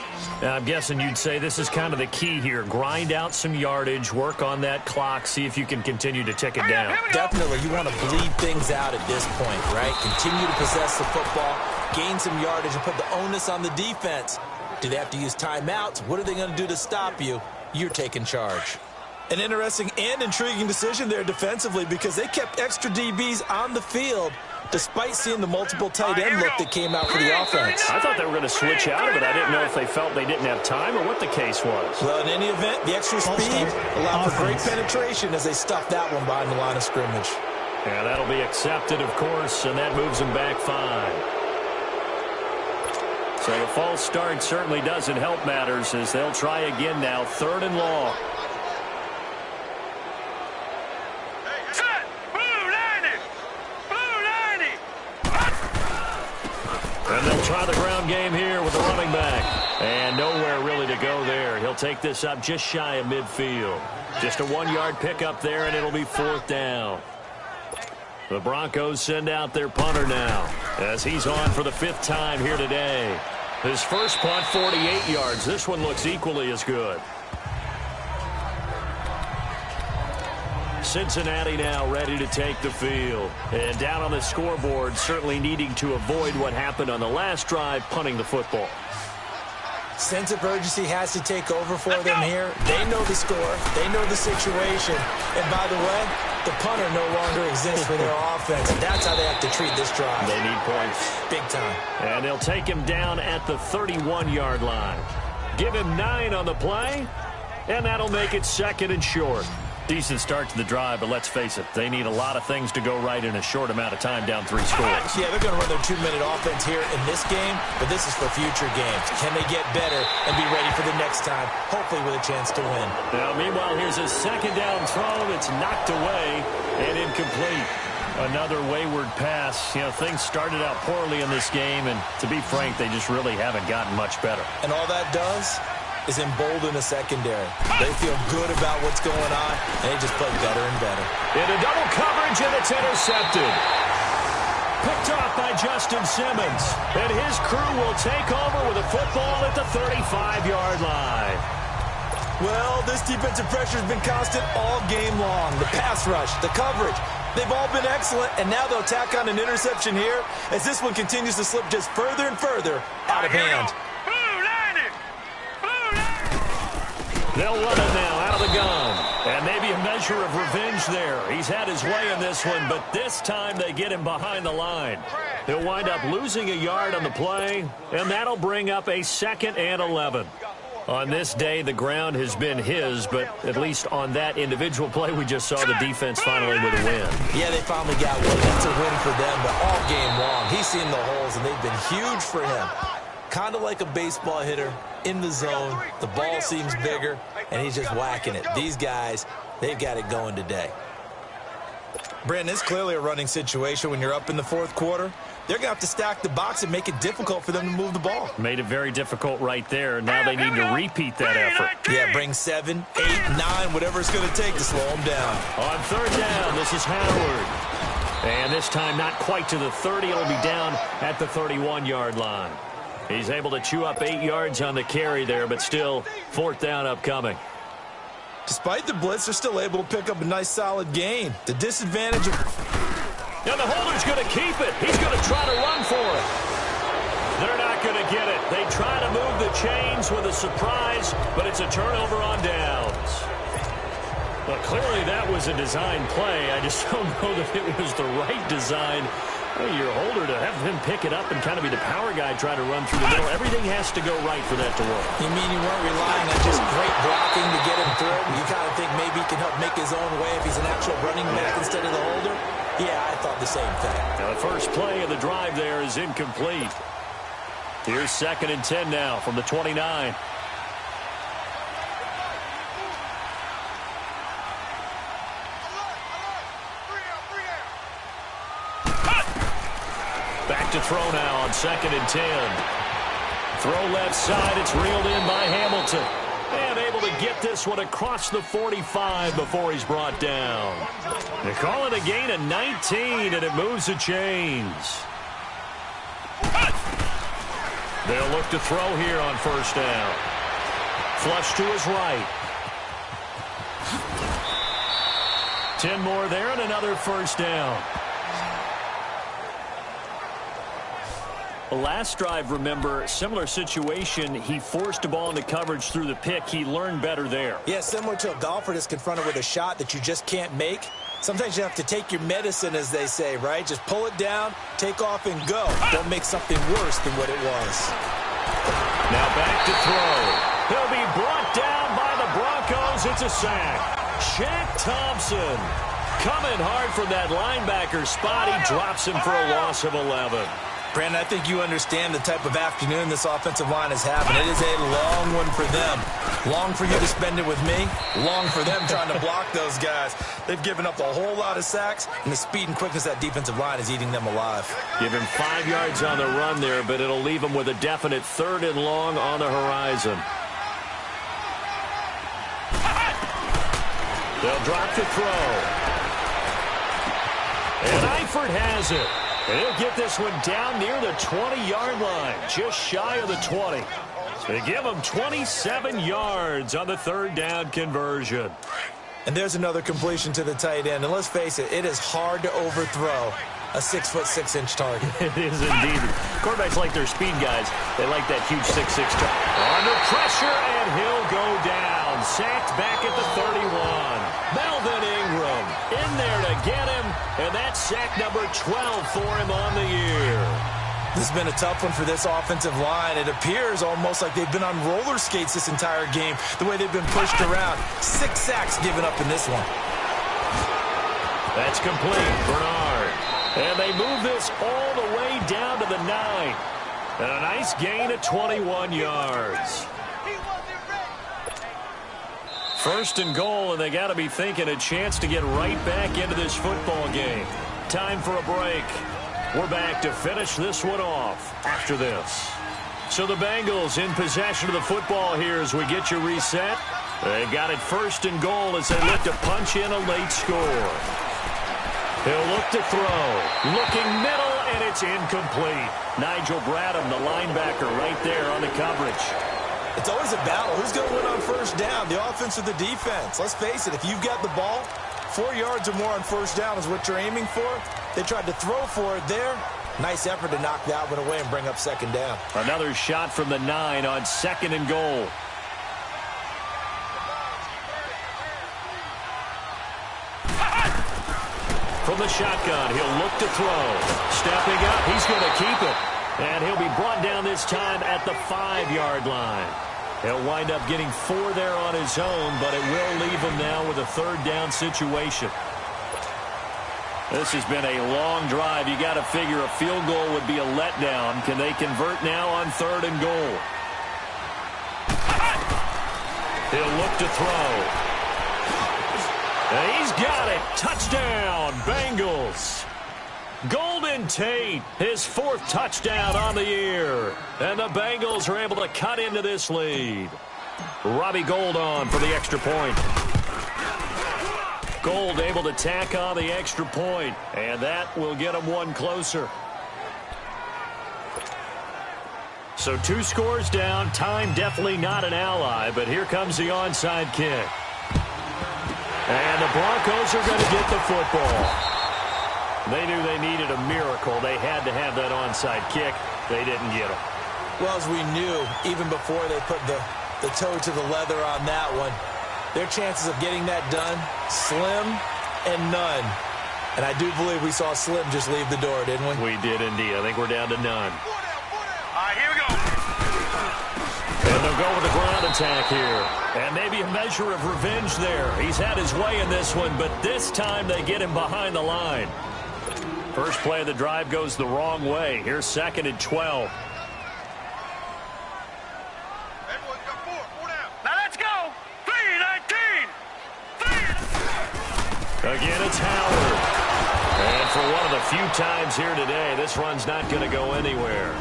Now, I'm guessing you'd say this is kind of the key here. Grind out some yardage, work on that clock, see if you can continue to tick it down. Definitely, you want to bleed things out at this point, right? Continue to possess the football, gain some yardage, and put the onus on the defense Do they have to use timeouts? What are they going to do to stop you? You're taking charge. An interesting and intriguing decision there defensively because they kept extra DBs on the field despite seeing the multiple tight end look that came out for the offense. I thought they were going to switch out of it. I didn't know if they felt they didn't have time or what the case was. Well, in any event, the extra speed allowed for great penetration as they stuffed that one behind the line of scrimmage. Yeah, that'll be accepted, of course, and that moves them back 5. So the false start certainly doesn't help matters as they'll try again now, 3rd and long. And they'll try the ground game here with the running back. And nowhere really to go there. He'll take this up just shy of midfield. Just a 1-yard pickup there, and it'll be 4th down. The Broncos send out their punter now as he's on for the 5th time here today. His first punt, 48 yards. This one looks equally as good. Cincinnati now ready to take the field. And down on the scoreboard, certainly needing to avoid what happened on the last drive, punting the football. Sense of urgency has to take over for them here. They know the score. They know the situation. And by the way, the punter no longer exists for their offense. And that's how they have to treat this drive. They need points. Big time. And they'll take him down at the 31-yard line. Give him 9 on the play, and that'll make it 2nd and short. Decent start to the drive, but let's face it, they need a lot of things to go right in a short amount of time, down 3 scores. Yeah, they're going to run their 2-minute offense here in this game, but this is for future games. Can they get better and be ready for the next time, hopefully with a chance to win? Now, meanwhile, here's a 2nd down throw that's knocked away and incomplete. Another wayward pass. You know, things started out poorly in this game, and to be frank, they just really haven't gotten much better. And all that does is embolden the secondary. They feel good about what's going on, and they just play better and better. Into double coverage, and it's intercepted. Picked off by Justin Simmons. And his crew will take over with a football at the 35-yard line. Well, this defensive pressure has been constant all game long. The pass rush, the coverage, they've all been excellent, and now they'll tack on an interception here as this one continues to slip just further and further out of hand. They'll run it now out of the gun. And maybe a measure of revenge there. He's had his way in this one, but this time they get him behind the line. He'll wind up losing a yard on the play, and that'll bring up a 2nd and 11. On this day, the ground has been his, but at least on that individual play, we just saw the defense finally with a win. Yeah, they finally got one. That's a win for them, but all game long, he's seen the holes, and they've been huge for him. Kind of like a baseball hitter in the zone. The ball seems bigger, and he's just whacking it. These guys, they've got it going today. Brandon, it's clearly a running situation when you're up in the 4th quarter. They're going to have to stack the box and make it difficult for them to move the ball. Made it very difficult right there. Now they need to repeat that effort. Yeah, bring 7, 8, 9, whatever it's going to take to slow them down. On 3rd down, this is Howard. And this time not quite to the 30. It'll be down at the 31-yard line. He's able to chew up 8 yards on the carry there, but still 4th down upcoming. Despite the blitz, they're still able to pick up a nice solid gain. The disadvantage of... And the holder's going to keep it. He's going to try to run for it. They're not going to get it. They try to move the chains with a surprise, but it's a turnover on downs. Well, clearly that was a design play. I just don't know that it was the right design. Your holder to have him pick it up and kind of be the power guy trying to run through the middle. Everything has to go right for that to work. You mean you weren't relying on just great blocking to get him through? You kind of think maybe he can help make his own way if he's an actual running back instead of the holder? Yeah, I thought the same thing. Now the first play of the drive there is incomplete. Here's 2nd and 10 now from the 29. Back to throw now on 2nd and 10. Throw left side. It's reeled in by Hamilton. And able to get this one across the 45 before he's brought down. They call it a gain of 19, and it moves the chains. They'll look to throw here on 1st down. Flush to his right. 10 more there and another 1st down. Last drive, remember, similar situation. He forced a ball into coverage through the pick. He learned better there. Yeah, similar to a golfer that's confronted with a shot that you just can't make. Sometimes you have to take your medicine, as they say, right? Just pull it down, take off, and go. Don't make something worse than what it was. Now back to throw. He'll be brought down by the Broncos. It's a sack. Shaq Thompson coming hard from that linebacker spot. He drops him for a loss of 11. Brandon, I think you understand the type of afternoon this offensive line is having. It is a long one for them. Long for you to spend it with me. Long for them trying to block those guys. They've given up a whole lot of sacks, and the speed and quickness of that defensive line is eating them alive. Give him 5 yards on the run there, but it'll leave him with a definite 3rd and long on the horizon. They'll drop the throw. And Eifert has it. He'll get this one down near the 20-yard line, just shy of the 20. They give him 27 yards on the 3rd down conversion. And there's another completion to the tight end. And let's face it, it is hard to overthrow a 6'6" target. It is indeed. Quarterbacks like their speed guys. They like that huge 6'6" target. Under pressure, and he'll go down. Sacked back at the 31. Melvin Ingram in there to get him. And that's sack number 12 for him on the year. This has been a tough one for this offensive line. It appears almost like they've been on roller skates this entire game, the way they've been pushed around. 6 sacks given up in this one. That's complete. Bernard. And they move this all the way down to the 9. And a nice gain of 21 yards. 1st and goal, and they got to be thinking a chance to get right back into this football game. Time for a break. We're back to finish this one off after this. So the Bengals in possession of the football here as we get you reset. They got it 1st and goal as they look to punch in a late score. He'll look to throw. Looking middle, and it's incomplete. Nigel Bradham, the linebacker, right there on the coverage. It's always a battle. Who's going to win on 1st down, the offense or the defense? Let's face it, if you've got the ball, 4 yards or more on 1st down is what you're aiming for. They tried to throw for it there. Nice effort to knock that one away and bring up 2nd down. Another shot from the 9 on 2nd and goal. From the shotgun, he'll look to throw. Stepping up, he's going to keep it. And he'll be brought down this time at the 5-yard line. He'll wind up getting 4 there on his own, but it will leave him now with a 3rd down situation. This has been a long drive. You got to figure a field goal would be a letdown. Can they convert now on 3rd and goal? He'll look to throw. And he's got it. Touchdown, Bengals. Golden Tate, his 4th touchdown on the year. And the Bengals are able to cut into this lead. Robbie Gould on for the extra point. Gould able to tack on the extra point, and that will get him 1 closer. So 2 scores down. Time definitely not an ally, but here comes the onside kick. And the Broncos are going to get the football. They knew they needed a miracle. They had to have that onside kick. They didn't get it. Well, as we knew, even before they put the toe to the leather on that one, their chances of getting that done, slim and none. And I do believe we saw Slim just leave the door, didn't we? We did indeed. I think we're down to none. All right, here we go. And they'll go with the ground attack here. And maybe a measure of revenge there. He's had his way in this one, but this time they get him behind the line. First play of the drive goes the wrong way. Here's 2nd and 12. Everyone's got 4 down. Now let's go. 3-19. Again, it's Howard. And for one of the few times here today, this run's not going to go anywhere.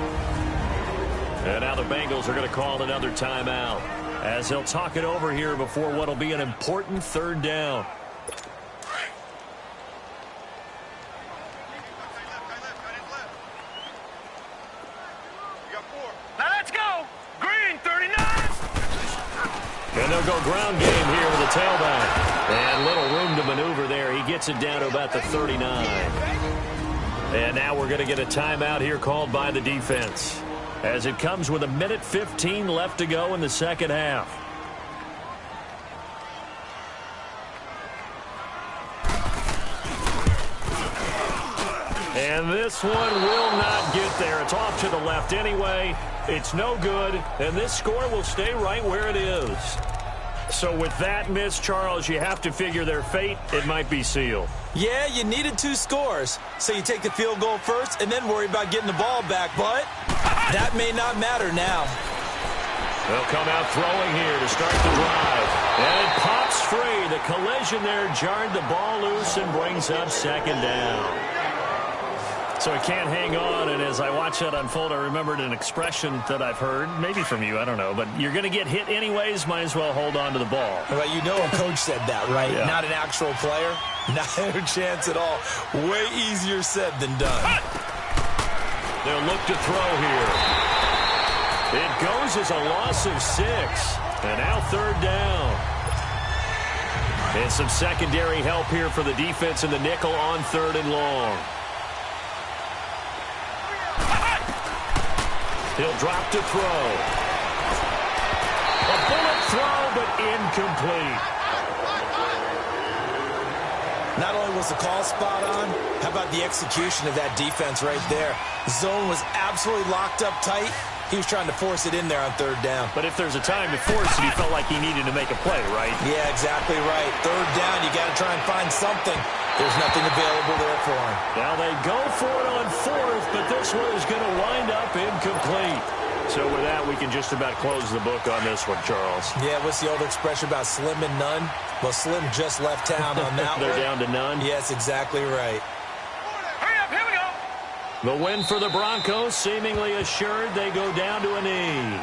And now the Bengals are going to call another timeout as they'll talk it over here before what will be an important 3rd down. And they'll go ground game here with a tailback. And little room to maneuver there. He gets it down to about the 39. And now we're going to get a timeout here called by the defense, as it comes with 1:15 left to go in the second half. And this one will not get there. It's off to the left anyway. It's no good, and this score will stay right where it is. So with that miss, Charles, you have to figure their fate. It might be sealed. Yeah, you needed 2 scores. So you take the field goal first and then worry about getting the ball back. But that may not matter now. They'll come out throwing here to start the drive. And it pops free. The collision there jarred the ball loose and brings up second down. So he can't hang on, and as I watch that unfold, I remembered an expression that I've heard, maybe from you, I don't know, but you're going to get hit anyways, might as well hold on to the ball. Well, you know a coach said that, right? Yeah. Not an actual player? Not a chance at all. Way easier said than done. They'll look to throw here. It goes as a loss of 6, and now third down. And some secondary help here for the defense in the nickel on 3rd and long. He'll drop to throw. A bullet throw, but incomplete. Not only was the call spot on, how about the execution of that defense right there? Zone was absolutely locked up tight. He was trying to force it in there on 3rd down. But if there's a time to force it, he felt like he needed to make a play, right? Yeah, exactly right. 3rd down, you got to try and find something. There's nothing available there for him. Now they go for it on 4th, but this one is going to wind up incomplete. So with that, we can just about close the book on this one, Charles. Yeah, what's the old expression about slim and none? Well, Slim just left town on that They're one. down to none? Yes, exactly right. Hurry up, here we go. The win for the Broncos, seemingly assured. They go down to a knee.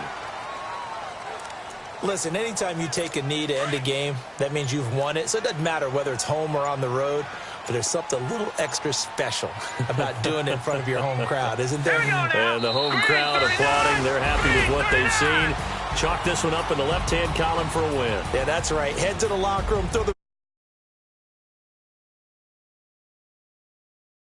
Listen, anytime you take a knee to end a game, that means you've won it. So it doesn't matter whether it's home or on the road, but there's something a little extra special about doing it in front of your home crowd, isn't there? And the home crowd applauding. They're happy with what they've seen. Chalk this one up in the left-hand column for a win. Yeah, that's right. Head to the locker room, throw the